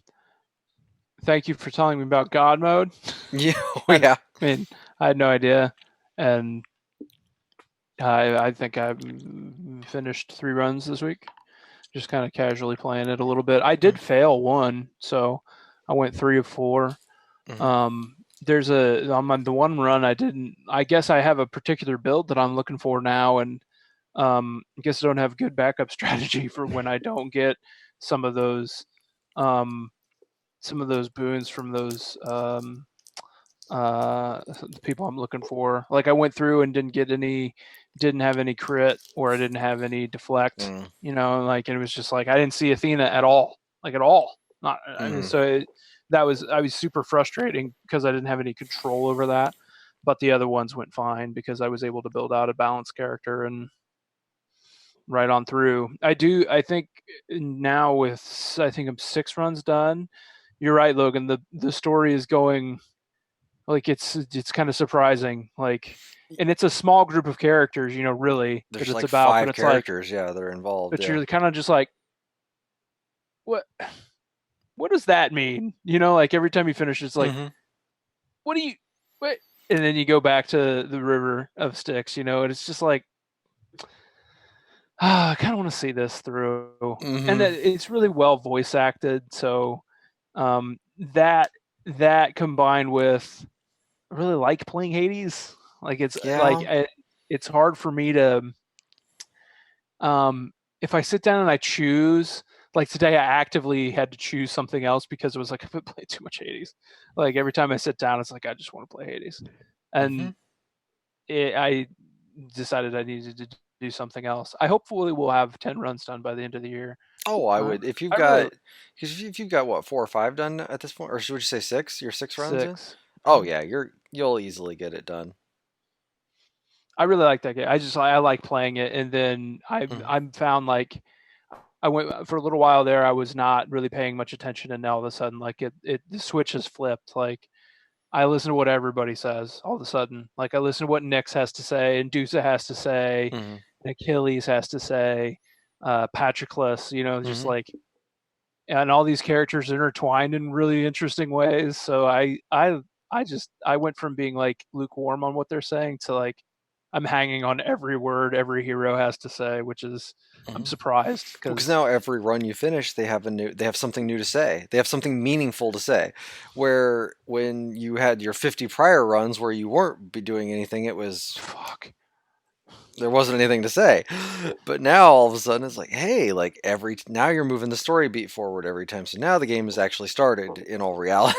thank you for telling me about God mode. Yeah, I yeah. mean, I had no idea, and I think I finished 3 runs this week, just kind of casually playing it a little bit. I did fail one, so I went 3 of 4. Mm-hmm. There's on the one run I didn't. I guess I have a particular build that I'm looking for now, and I guess I don't have good backup strategy for when I don't get some of those um, boons from those the people I'm looking for. Like I went through and didn't have any crit, or I didn't have any deflect. Mm-hmm. Like it was just like I didn't see Athena at all, like at all. Not, I mean, Mm-hmm. so I was super frustrating because I didn't have any control over that. But the other ones went fine because I was able to build out a balanced character and right on through. I think now I think I'm 6 runs done. You're right, Logan. The story is going like it's kind of surprising, like, and it's a small group of characters, really, that There's it's like about, but five it's like, characters, yeah, that are involved. but Yeah. you're kind of just like, what what does that mean? Like every time you finish, it's like, Mm-hmm. what do you what? And then you go back to the river of Styx, and it's just like, I kind of want to see this through, and Mm-hmm. that it's really well voice acted. So um, that that combined with, I really like playing Hades. Like it's like Yeah. it's hard for me to if I sit down and I choose. Like today, I actively had to choose something else because it was like I've been playing too much Hades. Like every time I sit down, it's like I just want to play Hades, Mm-hmm. and I decided I needed to do something else. I hopefully will have 10 runs done by the end of the year. Oh, I would if you've I really got because if you've got what 4 or 5 done at this point, or should we just say six? You're 6 runs in. 6. Oh yeah, you'll easily get it done. I really like that game. I like playing it, and then Mhm. I'm found like I went for a little while there. I was not really paying much attention, and now all of a sudden, like the switch has flipped. Like I listen to what everybody says. All of a sudden, like I listen to what Nyx has to say, and Dusa has to say, Mhm. and Achilles has to say, Patroclus. Just Mhm. like and all these characters intertwined in really interesting ways. So I went from being like lukewarm on what they're saying to like I'm hanging on every word every hero has to say, which is I'm Mhm. surprised Because because now every run you finish, they have something new to say. They have something meaningful to say. Where when you had your 50 prior runs where you weren't be doing anything, it was fuck. there wasn't anything to say. But now all of a sudden it's like, hey, like every now you're moving the story beat forward every time. So now the game has actually started in all reality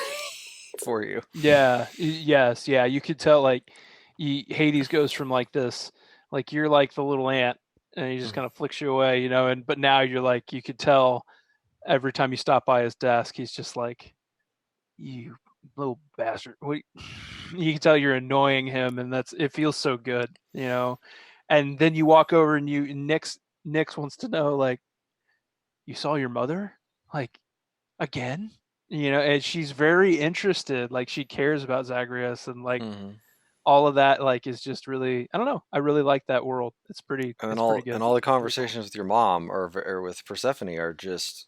for you. Yeah, yes, yeah. You could tell like Hades goes from like this, like you're like the little ant, and he just kind of flicks you away, And but now you're like you could tell every time you stop by his desk, he's just like you little bastard. You can tell you're annoying him, and it feels so good. And then you walk over and Nyx wants to know like you saw your mother like again, and she's very interested, like she cares about Zagreus and like Mm-hmm. all of that like is just really I don't know. I really like that world. And It's pretty all good. the It's pretty cool. conversations with your mom or with Persephone are just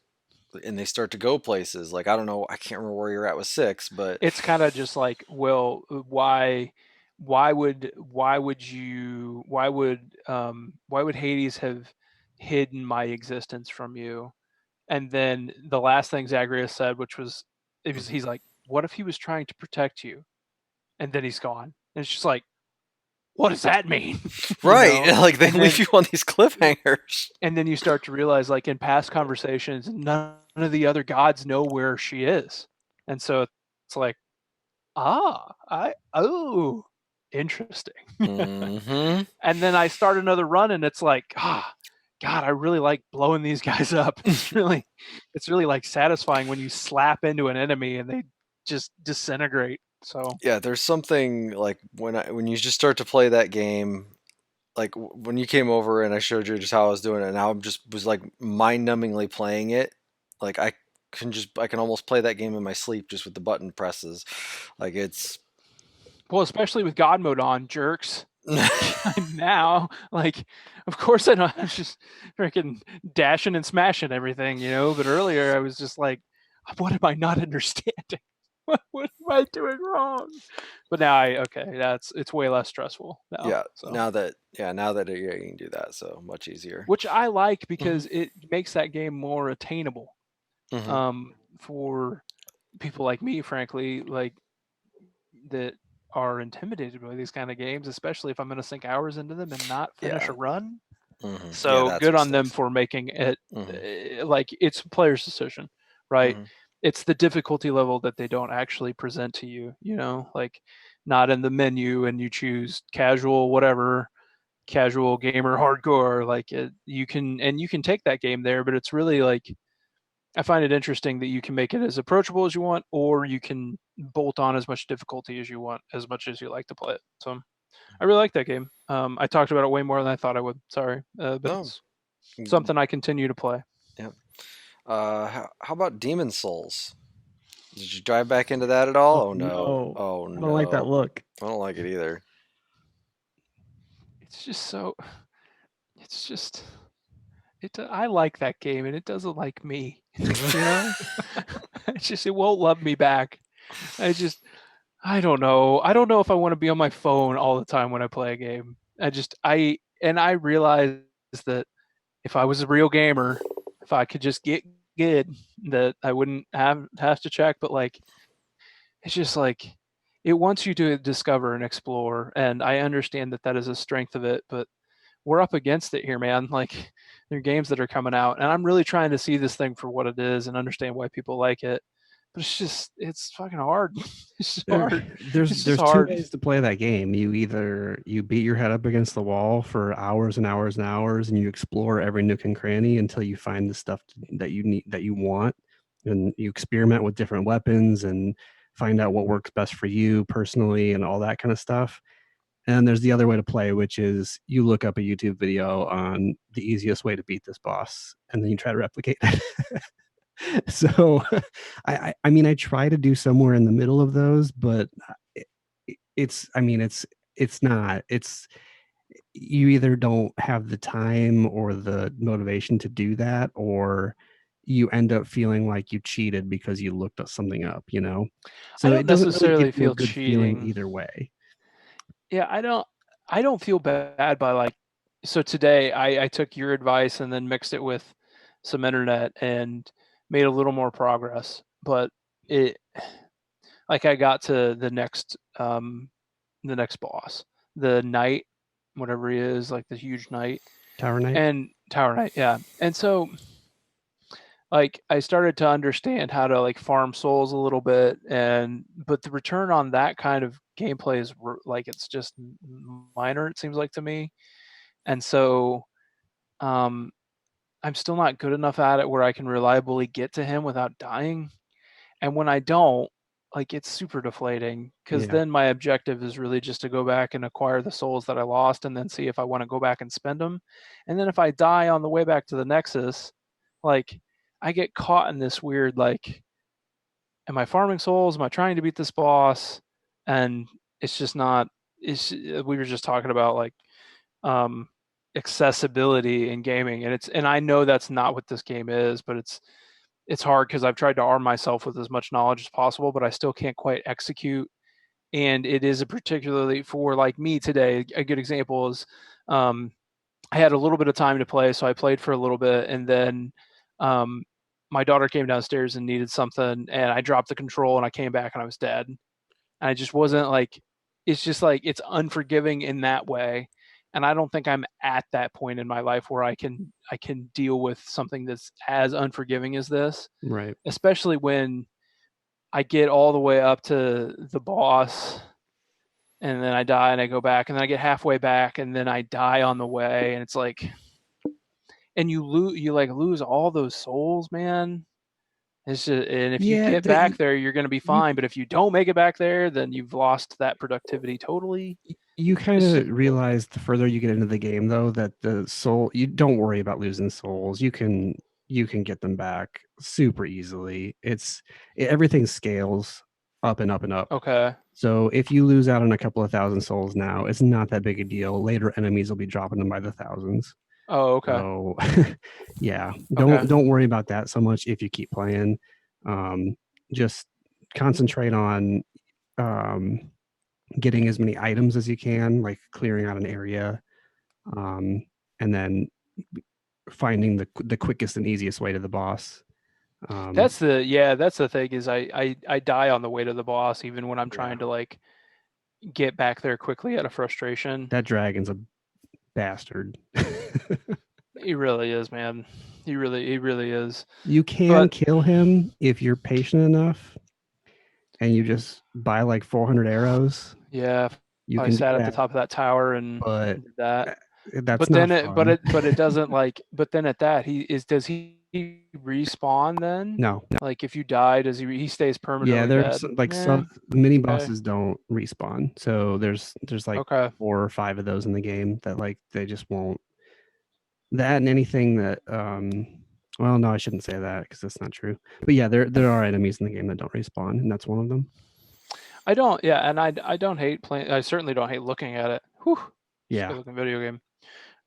and they start to go places. Like I don't know, I can't remember where you're at with 6, but It's kind of just like, well, why would Hades have hidden my existence from you? And then the last thing Zagreus said, which was, Mhm. he's like, what if he was trying to protect you? And then he's gone. And it's just like, what does that mean? you Right, know? like they And leave then you on these cliffhangers. you start to realize, like in past conversations, none of the other gods know where she is, and so it's like, oh, interesting. Mhm. And then I start another run, and it's like, God, I really like blowing these guys up. It's really like satisfying when you slap into an enemy and they just disintegrate. So Yeah, there's something like when you just start to play that game, like when you came over and I showed you just how I was doing it, and how I just was like mind-numbingly playing it. Like I can almost play that game in my sleep just with the button presses. Like it's well, especially with God mode on, jerks. Now, like, of course I know I'm just freaking dashing and smashing everything, But earlier I was just like, what am I not understanding? What am I doing wrong? But now it's way less stressful now. yeah, So, now that yeah, you can do that, so much easier. which I like Hmm. because it makes that game more attainable Hmm. for people like me, frankly, like that are intimidated by these kind of games, especially if I'm going to sink hours into them and not finish Yeah. a run. Hmm. Yeah, So that's good what on them sticks. for making it Hmm. like it's a player's decision, right? Hmm. It's the difficulty level that they don't actually present to you, like not in the menu and you choose casual, whatever, casual gamer, hardcore, like you can take that game there, but it's really like I find it interesting that you can make it as approachable as you want, or you can bolt on as much difficulty as you want, as much as you like to play it. So I really like that game. I talked about it way more than I thought I would. Sorry, but No. it's something I continue to play. Yeah. How about Demon Souls? Did you dive back into that at all? Oh Oh no. no, Oh I don't like that no. look. I don't like it either. It's just so. It's just. I like that game, and it doesn't like me. you know, it won't love me back. I just I don't know. I don't know if I want to be on my phone all the time when I play a game. I realize that if I was a real gamer, if I could just get good, that I wouldn't have to check. But like, it's just like it wants you to discover and explore, and I understand that is a strength of it. But we're up against it here, man. Like, there are games that are coming out, and I'm really trying to see this thing for what it is and understand why people like it. but it's fucking hard. It's just There, hard. It's just there's two hard. ways to play that game. You either you beat your head up against the wall for hours and hours and hours, and you explore every nook and cranny until you find the stuff that you need, that you want, and you experiment with different weapons and find out what works best for you personally and all that kind of stuff. And there's the other way to play, which is you look up a YouTube video on the easiest way to beat this boss, and then you try to replicate it. So I mean, I try to do somewhere in the middle of those, but it's, I mean, it's not, it's, you either don't have the time or the motivation to do that, or you end up feeling like you cheated because you looked up something up, you know? I So don't it doesn't really give necessarily you a feel good feeling cheating. either way. Yeah, I don't feel bad by like so today I took your advice and then mixed it with some internet and made a little more progress. But it like I got to the next boss, the knight, whatever he is, like the huge knight Tower Knight? and Tower Knight, yeah. And so like I started to understand how to like farm souls a little bit, and but the return on that kind of gameplay is like it's just minor, it seems like to me. And so um I'm still not good enough at it where I can reliably get to him without dying. And when I don't, like it's super deflating because Yeah. then my objective is really just to go back and acquire the souls that I lost and then see if I want to go back and spend them. And then if I die on the way back to the Nexus, like I get caught in this weird like, am I farming souls? Am I trying to beat this boss? And it's just not. It's we were just talking about like um, accessibility in gaming, and I know that's not what this game is, but it's hard because I've tried to arm myself with as much knowledge as possible, but I still can't quite execute. And it is a particularly for like me today. A good example is um, I had a little bit of time to play, so I played for a little bit, and then um, my daughter came downstairs and needed something, and I dropped the control, and I came back, and I was dead. And I just wasn't like, it's just like it's unforgiving in that way, and I don't think I'm at that point in my life where I can deal with something that's as unforgiving as this, Right. especially when I get all the way up to the boss and then I die and I go back and then I get halfway back and then I die on the way and it's like and you like lose all those souls, man. It's just, and if you Yeah, get back there, you're going to be you fine. But if you don't make it back there, then you've lost that productivity totally. you kind It's of just, realize the further you get into the game though that the soul, you don't worry about losing souls. You can get them back super easily. Everything scales up and up and up. okay. So if you lose out on a couple of thousand souls now, it's not that big a deal. Later enemies will be dropping them by the thousands. Oh, okay. So yeah, Okay. don't worry about that so much if you keep playing. Um, just concentrate on um, getting as many items as you can, like clearing out an area, um, and then finding the quickest and easiest way to the boss. Um, That's the thing is I die on the way to the boss even when I'm yeah, trying to like get back there quickly out of frustration. that dragon's a bastard. He really is, man. He really is. You can But kill him if you're patient enough, and you just buy like 400 arrows. yeah, if You I can do sat at the that, top of that tower and but did that. that's not fun. But it doesn't like but then at that does he respawn then? No, Like if you die, does he stays yeah, permanently there's dead? like Yeah. some mini Okay. bosses don't respawn. So there's like Okay. 4 or 5 of those in the game that like they just won't. That and anything that well, no, I shouldn't say that because that's not true. But yeah, there are enemies in the game that don't respawn, and that's one of them. I don't yeah, and I don't hate playing I certainly don't hate looking at it. Whew. It's a Yeah. good looking video game.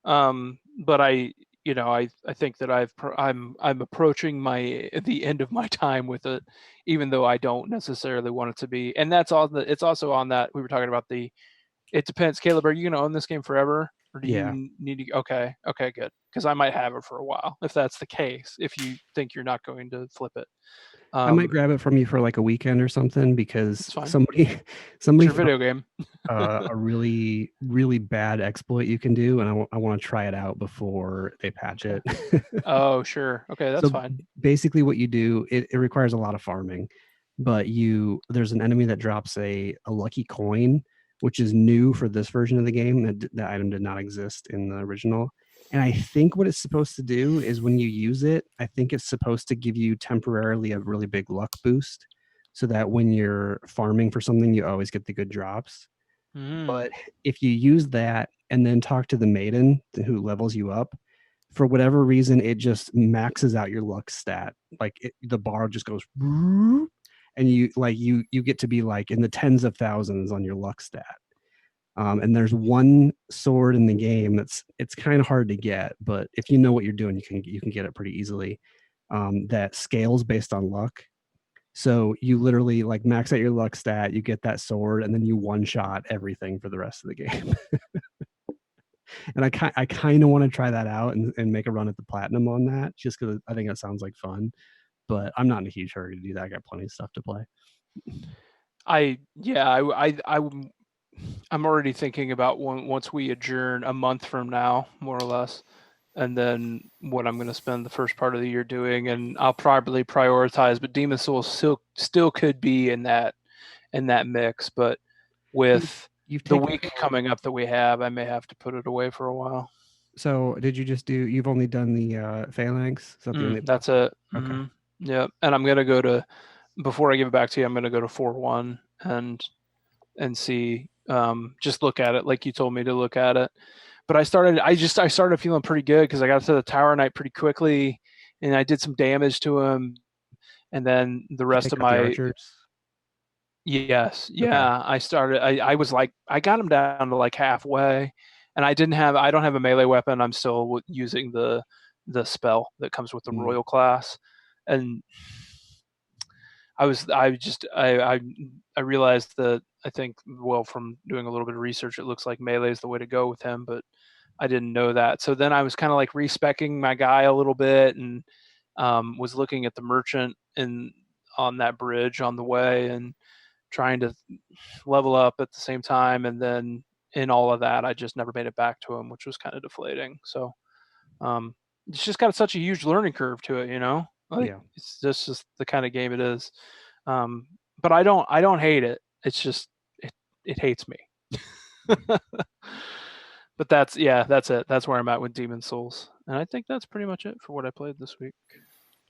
But I you know, I think that I'm approaching the end of my time with it, even though I don't necessarily want it to be. And that's all it's also on that we were talking about the it depends. Caleb, are you going to own this game forever, or do you Yeah. need to? Okay, okay, good. Because I might have it for a while if that's the case. If you think you're not going to flip it, I might um, grab it from you for like a weekend or something it's because fine. somebody It's somebody your found video game. a really bad exploit you can do, and I want to try it out before they patch Okay. it. Oh, sure. Okay, that's So fine. basically, what you do, it requires a lot of farming. but there's an enemy that drops a lucky coin, which is new for this version of the game. That item did not exist in the original. And I think what it's supposed to do is when you use it, I think it's supposed to give you temporarily a really big luck boost so that when you're farming for something, you always get the good drops. Mm. But if you use that and then talk to the maiden who levels you up, for whatever reason, it just maxes out your luck stat. Like the bar just goes, and you get to be like in the tens of thousands on your luck stat. And there's one sword in the game it's kind of hard to get, but if you know what you're doing, you can get it pretty easily. That scales based on luck. So you literally like max out your luck stat, you get that sword, and then you one shot everything for the rest of the game. And I kind of want to try that out and make a run at the platinum on that, just because I think that sounds like fun. But I'm not in a huge hurry to do that. I got plenty of stuff to play. I yeah, I'm already thinking about once we adjourn a month from now, more or less, and then what I'm going to spend the first part of the year doing, and I'll probably prioritize. But Demon Souls still could be in that mix, but You've with you've the taken week coming up that we have, I may have to put it away for a while. So did you just do? You've only done the phalanx? Is that the only That's boss? it. Okay. Yeah, and I'm gonna go to before I give it back to you. I'm gonna go to 4-1 and see. Just look at it like you told me to look at it. But I started feeling pretty good because I got to the Tower Knight pretty quickly, and I did some damage to him. And then the Did you rest take of out the my archers? yes, Okay. yeah, I was like I got him down to like halfway, and I don't have a melee weapon. I'm still using the spell that comes with the Mm. royal class, and I realized that I think well from doing a little bit of research, it looks like melee is the way to go with him, but I didn't know that. So then I was kind of like respecking my guy a little bit, and was looking at the merchant and on that bridge on the way, and trying to level up at the same time. And then in all of that, I just never made it back to him, which was kind of deflating. So um, it's just got such a huge learning curve to it, you know. Like Yeah. it's just the kind of game it is. Um, but I don't hate it. It's just it hates me. But that's it. That's where I'm at with Demon Souls, and I think that's pretty much it for what I played this week.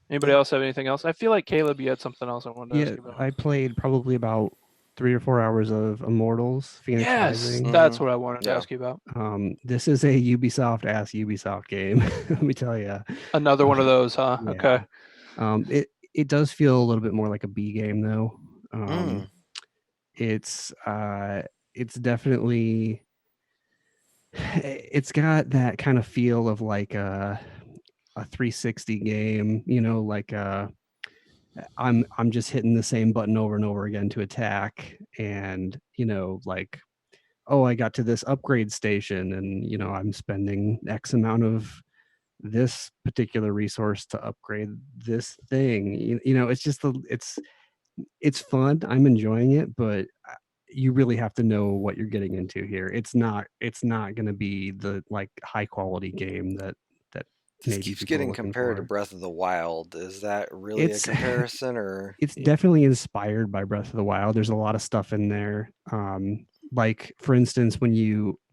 Anybody Yeah. else have anything else? I feel like Caleb, you had something else I wanted to Yeah. ask you about. I played probably about 3 or 4 hours of Immortals Fenyx Yes, Rising. that's what I wanted to Yeah. ask you about. This is a Ubisoft ass Ubisoft game. Let me tell you. Another one of those, huh? Yeah. Okay. It does feel a little bit more like a B game though. Mm. It's it's definitely it's got that kind of feel of like a 360 game, like I'm just hitting the same button over and over again to attack, and like, oh, I got to this upgrade station, and I'm spending X amount of this particular resource to upgrade this thing. It's just it's fun. I'm enjoying it, but you really have to know what you're getting into here. It's not going to be the like high quality game that This maybe keeps people are getting looking compared to for. Breath of the Wild. Is that really a It's comparison, or? it's definitely inspired by Breath of the Wild. There's a lot of stuff in there. Like for instance, when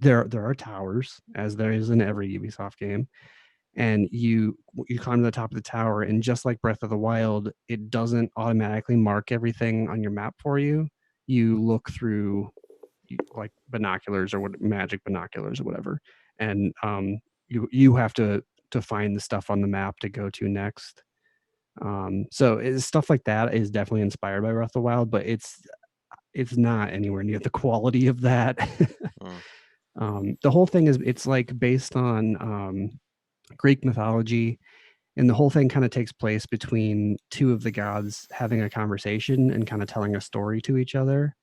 there are towers, as there is in every Ubisoft game, and you climb to the top of the tower, and just like Breath of the Wild, it doesn't automatically mark everything on your map for you. You look through like binoculars or what magic binoculars or whatever, and you have to find the stuff on the map to go to next. So stuff like that is definitely inspired by Breath of the Wild, but it's not anywhere near the quality of that. Mm. The whole thing is it's like based on Greek mythology, and the whole thing kind of takes place between two of the gods having a conversation and kind of telling a story to each other.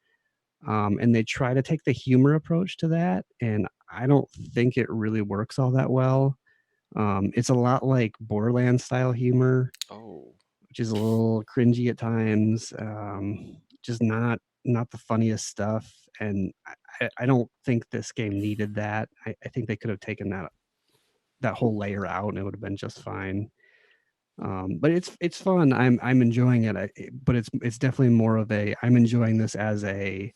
And they try to take the humor approach to that, and I don't think it really works all that well. It's a lot like Borderlands style humor, Oh. which is a little cringy at times. Just not the funniest stuff, and I don't think this game needed that. I think they could have taken that whole layer out, and it would have been just fine. But it's fun. I'm enjoying it. But it's definitely more of a I'm enjoying this as a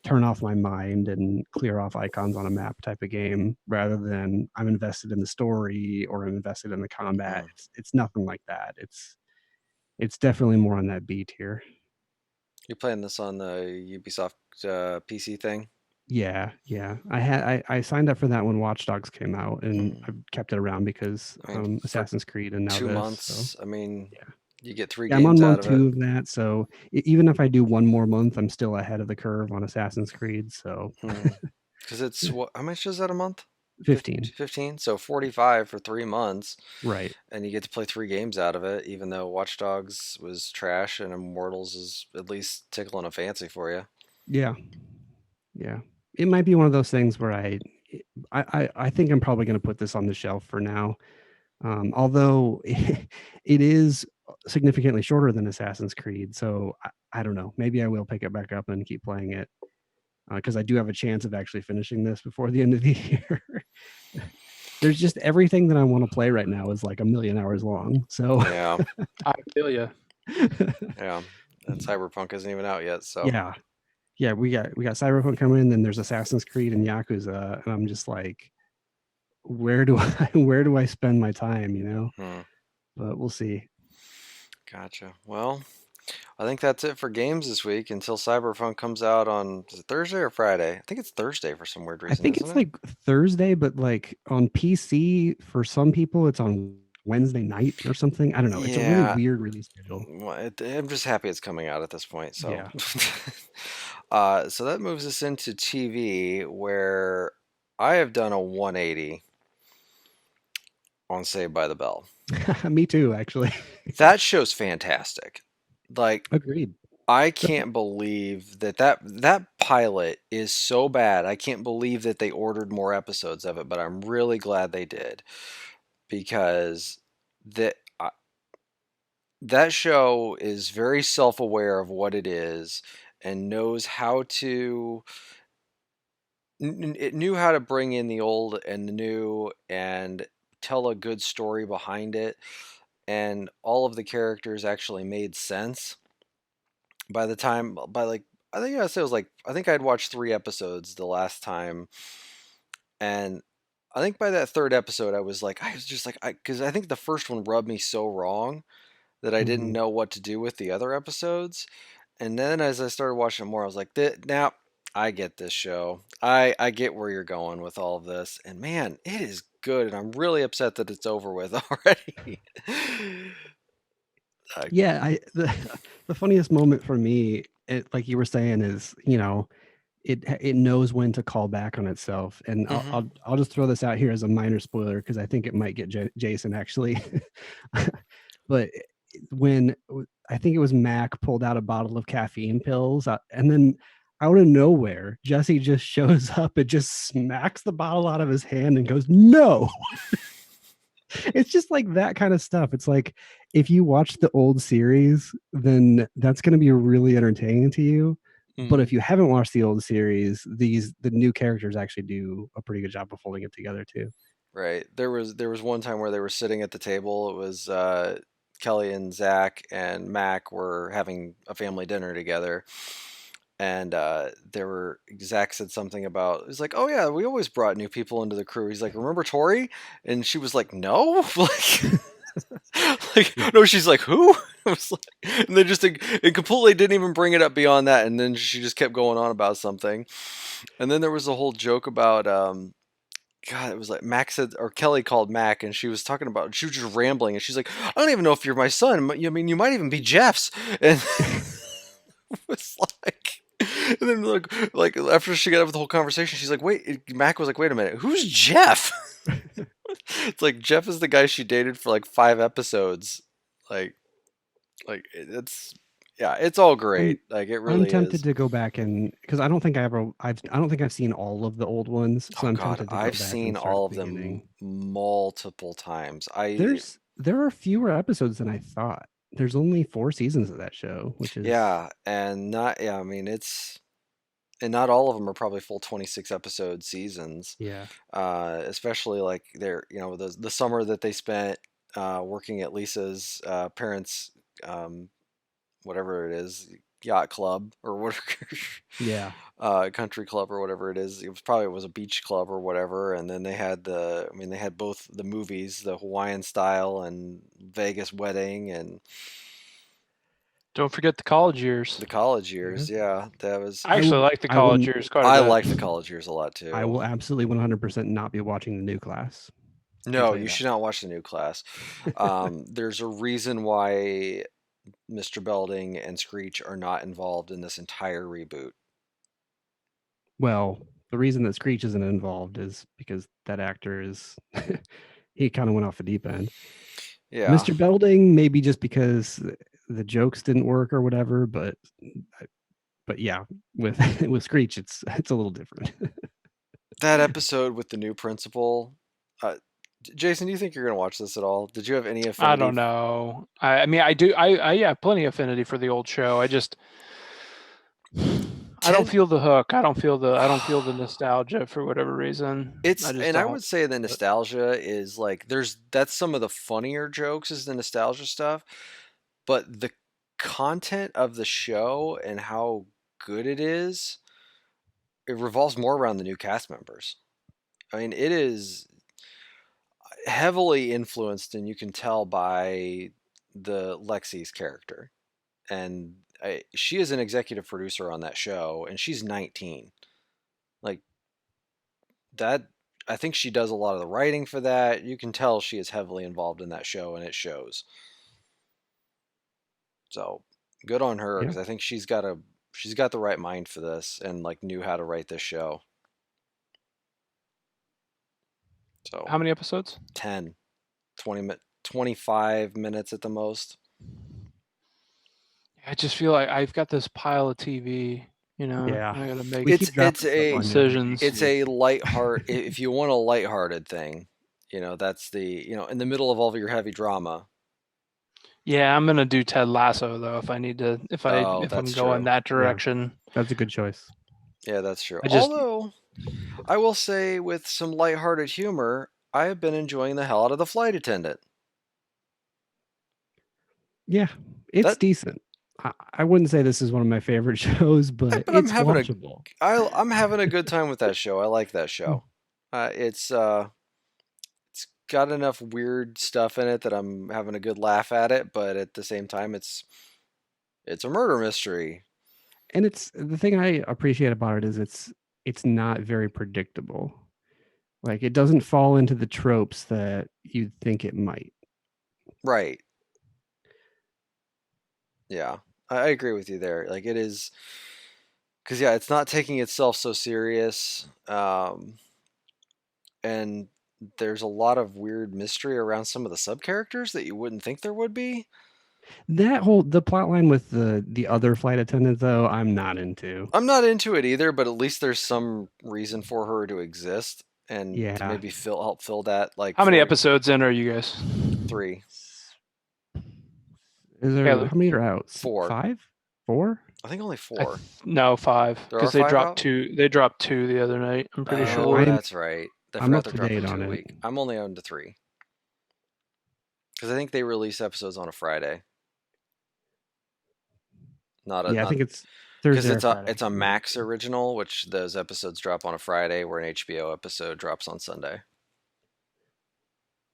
turn off my mind and clear off icons on a map type of game rather than I'm invested in the story or I'm invested in the combat. Mm. It's nothing like that. It's definitely more on that B tier. You're playing this on the Ubisoft PC thing? Yeah. I signed up for that when Watch Dogs came out, and Mm. I've kept it around because I mean, for Assassin's Creed and now two this. So months, I mean, yeah, you get three yeah. I'm on games out month of it. 2 of that, so even if I do one more month, I'm still ahead of the curve on Assassin's Creed. So Because it's what? How much is that a month? 15, 15. So 45 for 3 months, right? and you get to play 3 games out of it. Even though Watch Dogs was trash, and Immortals is at least tickling a fancy for you. Yeah, yeah. It might be one of those things where I think I'm probably going to put this on the shelf for now. Although it is significantly shorter than Assassin's Creed, so I don't know. Maybe I will pick it back up and keep playing it because I do have a chance of actually finishing this before the end of the year. There's just everything that I want to play right now is like a million hours long. So Yeah, I feel you. yeah. And Cyberpunk isn't even out yet, so. yeah, yeah, we got Cyberpunk coming in, then there's Assassin's Creed and Yakuza, and I'm just like, where do I spend my time, you know? Hmm. But we'll see. Gotcha. Well, I think that's it for games this week until Cyberpunk comes out on is it Thursday or Friday? I think it's Thursday for some weird I reason, think isn't it's it? like Thursday, but like on PC for some people it's on Wednesday night or something. I don't know. It's a really Yeah. weird release schedule. Well, I'm just happy it's coming out at this point. So, Yeah. so that moves us into TV, where I have done a 180 on Saved by the Bell. Me too, actually. That show's fantastic. Like, Agreed. I The- can't believe that pilot is so bad. I can't believe that they ordered more episodes of it, but I'm really glad they did because that that show is very self-aware of what it is and knows how to it knew how to bring in the old and the new and tell a good story behind it, and all of the characters actually made sense by the time by like I think I said it was like I think I'd watched 3 episodes the last time, and I think by that third episode I was just like because I think the first one rubbed me so wrong that I didn't Mhm. know what to do with the other episodes. And then as I started watching more, I was like, now I get this show. I get where you're going with all of this. And man, it is good. And I'm really upset that it's over with already. uh, Yeah, the funniest moment for me, like you were saying, is it knows when to call back on itself, and I'll mhm. I'll, I'll just throw this out here as a minor spoiler because I think it might get Jason actually. But when I think it was Mac pulled out a bottle of caffeine pills, and then out of nowhere, Jesse just shows up and just smacks the bottle out of his hand and goes, "No!" It's just like that kind of stuff. It's like if you watch the old series, then that's going to be really entertaining to you. But Mhm. if you haven't watched the old series, the new characters actually do a pretty good job of holding it together too. Right. There was one time where they were sitting at the table. It was Kelly and Zach and Mac were having a family dinner together, and there were Zach said something about he's like, oh yeah, we always brought new people into the crew. He's like, remember Tori? And she was like, no, like Yeah. no. She's like, who? I was like, and they just it completely didn't even bring it up beyond that. And then she just kept going on about something, and then there was a whole joke about God, it was like Mac said, or Kelly called Mac, and she was talking about, she was just rambling, and she's like, I don't even know if you're my son. I mean, you might even be Jeff's. And it was like, and then like after she got over the whole conversation, she's like, wait, Mac was like, wait a minute, who's Jeff? It's like Jeff is the guy she dated for like 5 episodes. Like, it's, yeah, it's all I'm great. Like, it I'm really tempted is. to go back and because I don't think I've seen all of the old ones, so Oh I'm God, tempted to go I've back and seen start at all the of them beginning. multiple times. There are fewer episodes than I thought. There's only 4 seasons of that show, which is Yeah, and not yeah, I mean and not all of them are probably full 26 episode seasons. yeah. Especially like they're the summer that they spent working at Lisa's parents' um, whatever it is, yacht club or whatever, Yeah. country club or whatever it is. It was a beach club or whatever. And then they had both the movies, the Hawaiian style and Vegas wedding, and Don't forget the college years. the college Yeah. years. Yeah, that was. I I actually will. like the I will. college years quite a I bit. like the college years a lot I too. will absolutely 100% not be watching the new class. I can No, tell you you that. should not watch the new class. There's a reason why Mr. Belding and Screech are not involved in this entire reboot. Well, the reason that Screech isn't involved is because that actor is he kind of went off the deep end. Yeah, Mr. Belding, maybe just because the jokes didn't work or whatever, but yeah, with with Screech, it's a little different. that episode with the new principal. Uh, Jason, do you think you're gonna watch this at all? Did you have any I affinity? don't know. I mean, I do. I yeah, plenty of affinity for the old show. I just I don't Ten. feel the hook. I don't feel the nostalgia for whatever reason. I just And I don't. would say the But nostalgia is like that's some of the funnier jokes is the nostalgia stuff, but the content of the show and how good it is, it revolves more around the new cast members. I mean, it is heavily influenced, and you can tell by the Lexi's character. And she is an executive producer on that show, and she's 19. Like that, I think she does a lot of the writing for that. You can tell she is heavily involved in that show, and it shows. So good on her Yeah. because I think she's got the right mind for this and like knew how to write this show. So how many episodes? 10, 25 minutes at the most. I just feel like I've got this pile of TV. Yeah. I gotta make We It's keep it's dropping stuff a on you every week decisions. it's too. a lightheart if you want a lighthearted thing, that's in the middle of all of your heavy drama. Yeah, I'm gonna do Ted Lasso though if I need to. Oh, If I'm that's going true. that Yeah, direction, that's a good choice. Yeah, that's true. I just Although I will say with some lighthearted humor, I have been enjoying the hell out of the Flight Attendant. Yeah, it's That decent. I wouldn't say this is one of my favorite shows, but but it's watchable. I'm having a good time with that show. I like that show. It's got enough weird stuff in it that I'm having a good laugh at it, but at the same time it's a murder mystery. And it's the thing I appreciate about it is it's not very predictable. Like it doesn't fall into the tropes that you'd think it might. Right. Yeah. I agree with you there. Like it is because yeah, it's not taking itself so serious. And there's a lot of weird mystery around some of the sub characters that you wouldn't think there would be. The plot line with the other flight attendant though, I'm not into. I'm not into it either, but at least there's some reason for her to exist and to Yeah. maybe help fill that like how many for episodes in are you guys? 3, Is there Caleb? how many are out? 4. 5? 4? I think only 4. No, 5 There are because they 5 dropped out. 2. They dropped 2 the other night. I'm pretty Oh, sure. that's right. I I'm forgot up they're to dropping date 2 on a it. week. I'm only on to 3 because I think they release episodes on a Friday. Yeah, I think it's because Thursday or Friday. it's a Max original, which those episodes drop on a Friday, where an HBO episode drops on Sunday.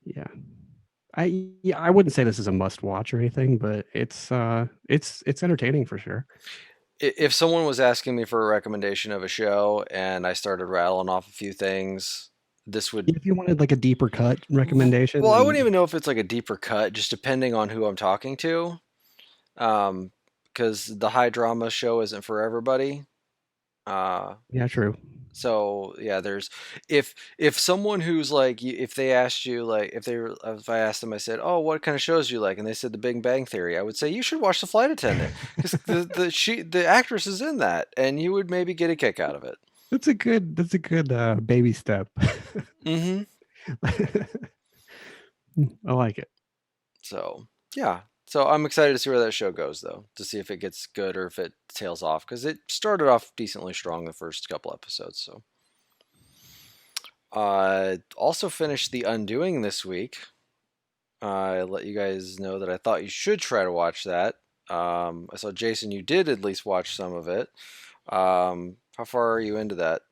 Yeah. I wouldn't say this is a must watch or anything, but it's entertaining for sure. If someone was asking me for a recommendation of a show and I started rattling off a few things, this would. If you wanted like a deeper cut recommendation, Well, I then wouldn't even know if it's like a deeper cut, just depending on who I'm talking to. Because the high drama show isn't for everybody. yeah, true. So yeah, there's if someone who's like if they asked you like if I asked them I said, oh, what kind of shows do you like, and they said The Big Bang Theory, I would say you should watch The Flight Attendant because the actress is in that and you would maybe get a kick out of it. That's a good baby step. Mm-hmm. I like it. So yeah, so I'm excited to see where that show goes though, to see if it gets good or if it tails off because it started off decently strong the first couple episodes. So also finished The Undoing this week. I let you guys know that I thought you should try to watch that. I saw Jason, you did at least watch some of it. How far are you into that?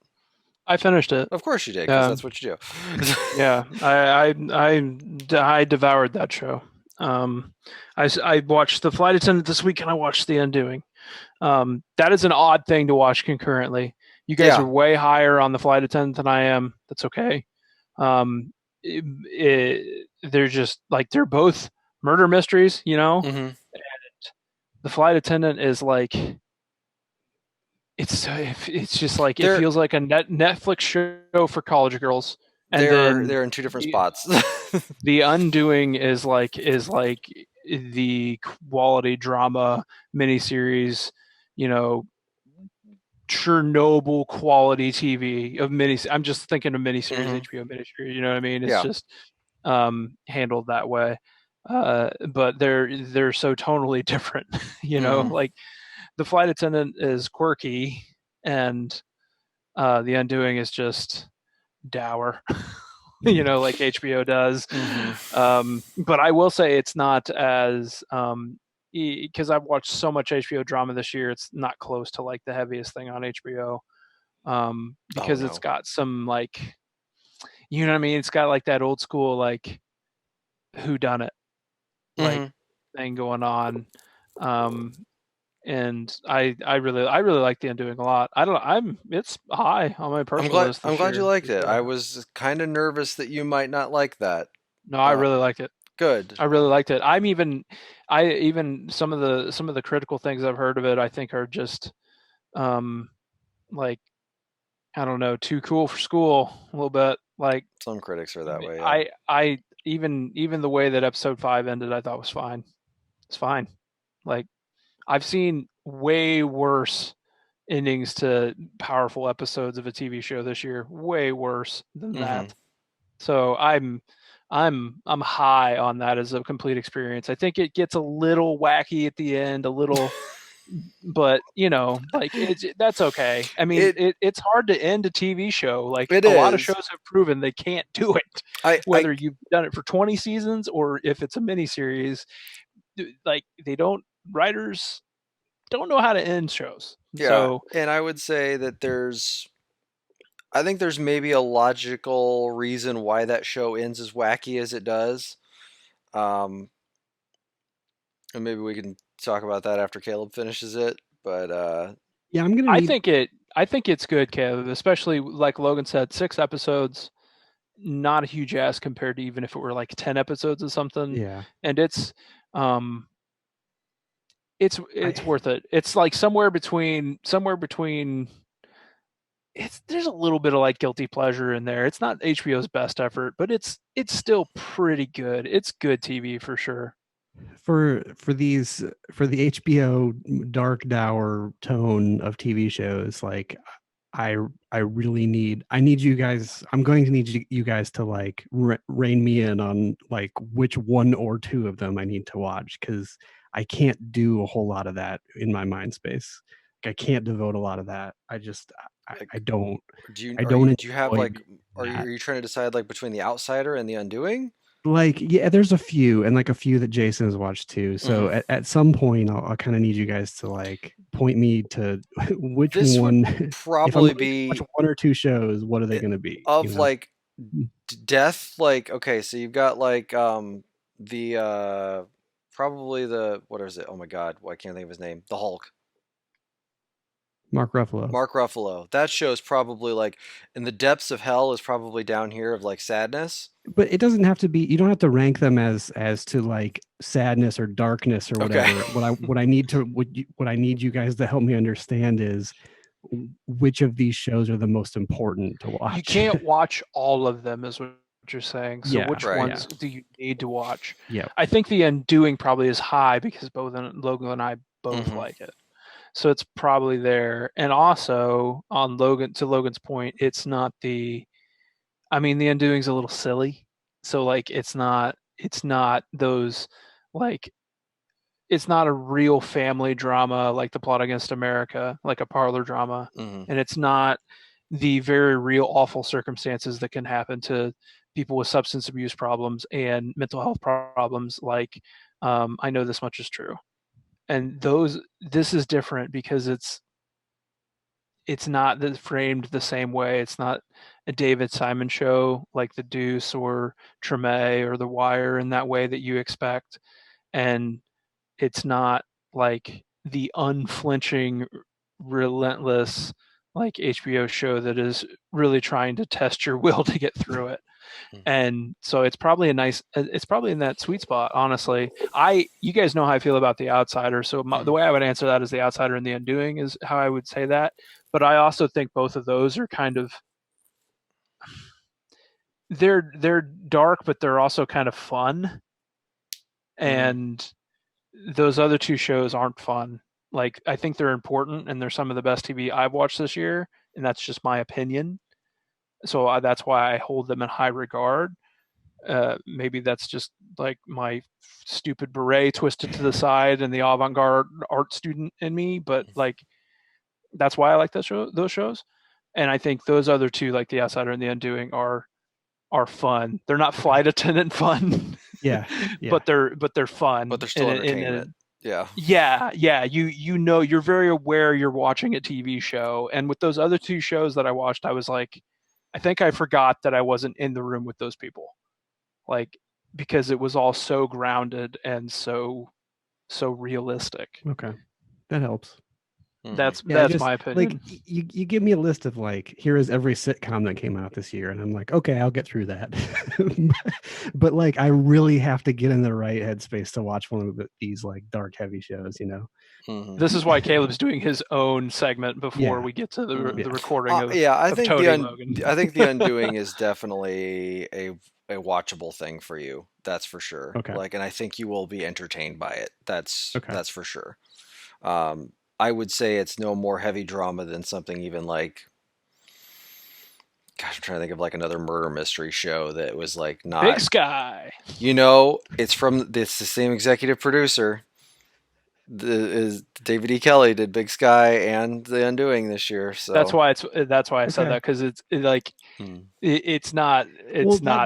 I finished it. Of course you did, because Yeah, that's what you do. yeah. I devoured that show. I watched The Flight Attendant this week, and I watched The Undoing. That is an odd thing to watch concurrently. You guys are Yeah. way higher on The Flight Attendant than I am. That's okay. They're just like they're both murder mysteries, you know. Hmm. The Flight Attendant is like it's just like it They're feels like a Netflix show for college girls, and they're then they're in two different the, spots. the Undoing is like the quality drama miniseries, you know, Chernobyl quality TV of mini. I'm just thinking of miniseries, Hmm. HBO miniseries. You know what I mean? It's Yeah. just handled that way. But they're so tonally different. You know, Hmm. like The Flight Attendant is quirky, and The Undoing is just dour. You know, like HBO does. Hmm. But I will say it's not as because I've watched so much HBO drama this year. It's not close to like the heaviest thing on HBO, Oh because it's no. got some like, you know what I mean. It's got like that old school like who done it like Hmm. thing going on. Um, and I really like The Undoing a lot. I don't I'm it's high on my I'm personal glad. list I'm this glad you year for liked it. I sure. was kind of nervous that you might not like that. No, I Uh, really liked it. Good. I really liked it. I even some of the critical things I've heard of it, I think are just um like I don't know, too cool for school a little bit. Like Some critics are that way. Yeah. I even the way that episode 5 ended, I thought was fine. It's fine. Like I've seen way worse endings to powerful episodes of a TV show this year, way worse than Hmm. that. So I'm high on that as a complete experience. I think it gets a little wacky at the end, a little, but like that's okay. I mean, It it's hard to end a TV show. Like it a lot of is. shows have proven they can't do it, I whether you've done it for 20 seasons or if it's a miniseries. Like they don't writers don't know how to end shows. Yeah, So and I would say that I think there's maybe a logical reason why that show ends as wacky as it does. Um, and maybe we can talk about that after Caleb finishes it. But Yeah, I'm gonna I need. think it I think it's good, Caleb, especially like Logan said, 6 episodes, not a huge ask compared to even if it were like 10 episodes or something. Yeah, And um it's I worth it. It's like somewhere between there's a little bit of like guilty pleasure in there. It's not HBO's best effort, but it's still pretty good. It's good TV for sure. for the HBO dark dour tone of TV shows, like I I need you guys. I'm going to need you guys to like rein me in on like which one or two of them I need to watch, because I can't do a whole lot of that in my mind space. Like, I can't devote a lot of that. like, I don't do I are don't you do you have enjoy like that. are you trying to decide like between The Outsider and The Undoing? Like, yeah, there's a few, and like a few that Jason has watched too. Hmm. So at some point I'll kind of need you guys to like point me to which This would one. If I'm probably going to watch be one or two shows, what are they it, going to be, you of know? like death. Like okay, so you've got like the probably the what is it? Oh my God, why can't I think of his name? The Hulk. Mark Ruffalo. Mark Ruffalo. That show's probably like in the depths of hell is probably down here of like sadness. But it doesn't have to be, you don't have to rank them as to like sadness or darkness or Okay. whatever. What I need you guys to help me understand is which of these shows are the most important to You watch. can't watch all of them, is what you're saying. So Yeah, which Right. yeah, ones do you need to watch? yeah. I think The Undoing probably is high because both Logan and I both Hmm. like it. So it's probably there. And also on Logan's point, it's not the I mean, The Undoing's a little silly. So like it's not those like it's not a real family drama like The Plot Against America, like a parlor drama. Hmm. And it's not the very real awful circumstances that can happen to people with substance abuse problems and mental health problems. Like, I know this much is true, and this is different because it's not framed the same way. It's not a David Simon show like The Deuce or Treme or The Wire in that way that you expect, and it's not like the unflinching, relentless like HBO show that is really trying to test your will to get through it. And so it's probably in that sweet spot, honestly. You guys know how I feel about The Outsider, so the way I would answer that is The Outsider and The Undoing is how I would say that. But I also think both of those are kind of, they're dark, but they're also kind of fun. And those other two shows aren't fun. Like, I think they're important and they're some of the best TV I've watched this year, and that's just my opinion. So that's why I hold them in high regard. Maybe that's just like my stupid beret twisted to the side and the avant-garde art student in me, but like that's why I like those shows. And I think those other two, like The Outsider and The Undoing, are fun. They're not Flight Attendant fun, Yeah, but they're fun. But they're still entertainment. Yeah. Yeah. You're very aware you're watching a TV show. And with those other two shows that I watched, I was like, I think I forgot that I wasn't in the room with those people. Like, because it was all so grounded and so realistic. Okay, that helps. That's my opinion. Like, you give me a list of like, here is every sitcom that came out this year, and I'm like, okay, I'll get through that. But like, I really have to get in the right headspace to watch one of these like dark, heavy shows, you know. This is why Caleb's doing his own segment before we get to the recording of I think Tony Logan. I think The Undoing is definitely a watchable thing for you. That's for sure. Okay. Like, and I think you will be entertained by it. That's for sure. I would say it's no more heavy drama than something even like, gosh, I'm trying to think of like another murder mystery show that was like not Big Sky. You know, it's the same executive producer. David E. Kelly did Big Sky and The Undoing this year, so that's why I said that, because it's not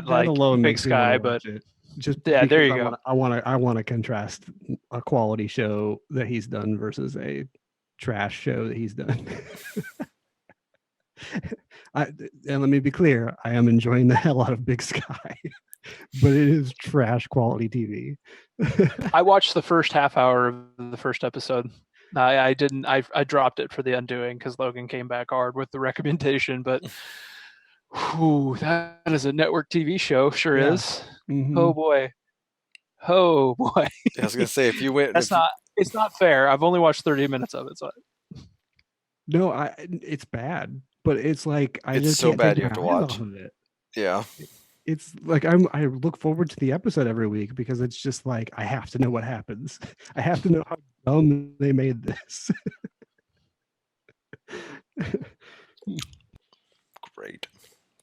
like alone Big Sky, but just there you go. I want to contrast a quality show that he's done versus a trash show that he's done. And let me be clear, I am enjoying the hell out of Big Sky, but it is trash quality TV. I watched the first half hour of the first episode. I didn't. I dropped it for The Undoing because Logan came back hard with the recommendation. But that is a network TV show. Sure is. Mm-hmm. Oh boy. I was gonna say, if you went, it's not fair. I've only watched 30 minutes of it. So. No, it's bad, but it's like it's just so can't bad take you have to my eyes watch off of it. Yeah. It's like I look forward to the episode every week because it's just like I have to know what happens. I have to know how dumb they made this. Great.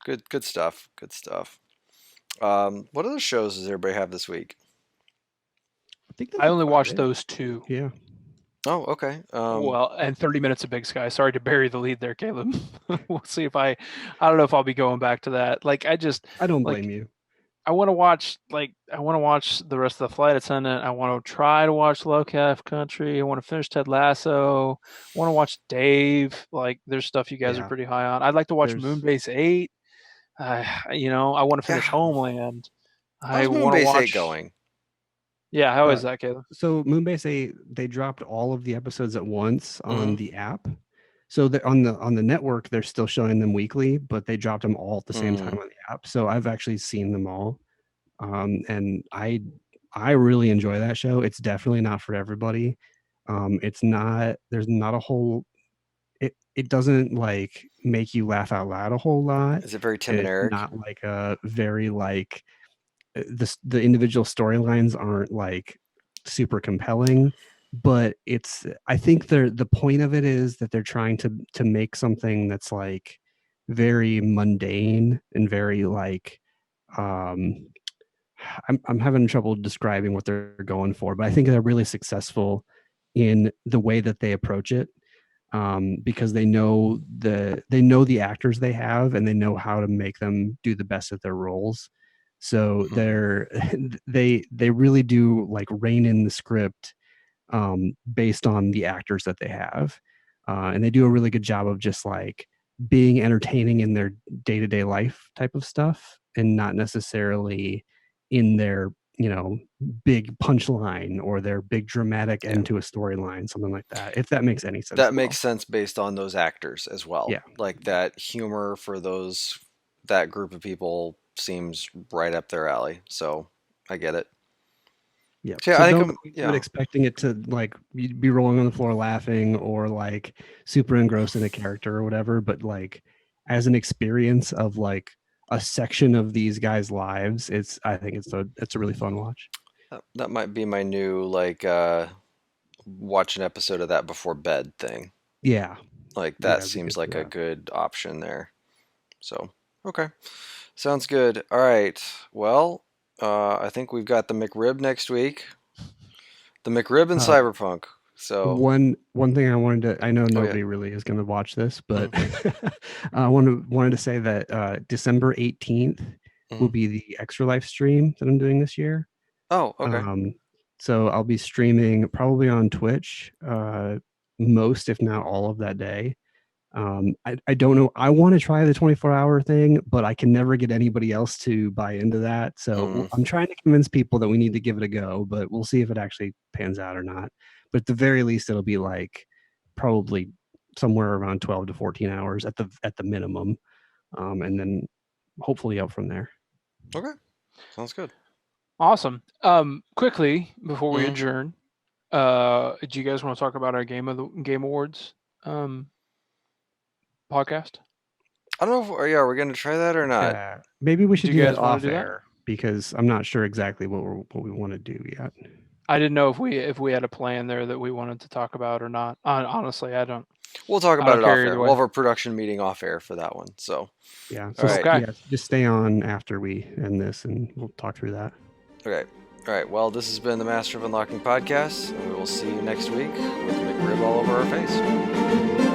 Good stuff. Good stuff. What other shows does everybody have this week? I only watched those two. Yeah. Oh, okay. Well, and 30 minutes of Big Sky. Sorry to bury the lead there, Caleb. We'll see if I don't know if I'll be going back to that. Like, I don't blame you. I want to watch the rest of the Flight Attendant. I want to try to watch Lovecraft Country. I want to finish Ted Lasso. I want to watch Dave. Like, there's stuff you guys are pretty high on. I'd like to watch Moonbase 8. I want to finish Homeland. How's Moonbase 8 going? Yeah, how is that, Caleb? So Moonbase 8, they dropped all of the episodes at once on the app. So on the network, they're still showing them weekly, but they dropped them all at the same time on the app. So I've actually seen them all, and I really enjoy that show. It's definitely not for everybody. It's not. There's not a whole. It doesn't like make you laugh out loud a whole lot. Is it very Tim and Eric? Not like a very like. The individual storylines aren't like super compelling, but I think the point of it is that they're trying to make something that's like very mundane and very like I'm having trouble describing what they're going for, but I think they're really successful in the way that they approach it, because they know the actors they have and they know how to make them do the best at their roles. So they really do like rein in the script based on the actors that they have, and they do a really good job of just like being entertaining in their day-to-day life type of stuff, and not necessarily in their big punchline or their big dramatic Yeah. end to a storyline, something like that. If that makes any sense. That at all. makes sense based on those actors as well. Yeah. Like that humor for that group of people seems right up their alley. So I get it. Yeah. So yeah, So I think don't I'm go into it yeah. expecting it to like you'd be rolling on the floor laughing or like super engrossed in a character or whatever, but like as an experience of like a section of these guys' lives, I think it's a really fun watch. That might be my new like watch an episode of that before bed thing. Yeah. Like Yeah, that it'd be seems good for like a that. good option there. So okay. Sounds good. All right. Well, I think we've got the McRib next week. The McRib and Uh, Cyberpunk. So, one thing I wanted to, I know oh yeah. nobody really is going to watch this, but Mm-hmm. I wanted to say that December 18th will Mm-hmm. be the Extra Life stream that I'm doing this year. Oh, okay. Um, so I'll be streaming probably on Twitch, most, if not all of that day. I don't know. I want to try the 24-hour thing, but I can never get anybody else to buy into that. So Mm, I'm trying to convince people that we need to give it a go, but we'll see if it actually pans out or not. But at the very least, it'll be like probably somewhere around 12 to 14 hours at the minimum, and then hopefully up from there. okay. Sounds good. Awesome. Quickly before we Mm-hmm. adjourn, do you guys want to talk about our Game Awards podcast? I don't know if, yeah, we're going to try that or not. Yeah, maybe we should Do do you that guys want off to do that? air because I'm not sure exactly what we want to do yet. I didn't know if we had a plan there that we wanted to talk about or not. Honestly, I don't. We'll talk I about don't it off care either air. way. We'll have a production meeting off air for that one. So, Yeah. all So right. Okay. yeah, just stay on after we end this, and we'll talk through that. Okay. All right. Well, this has been the Master of Unlocking podcast, and we will see you next week with McRib all over our face.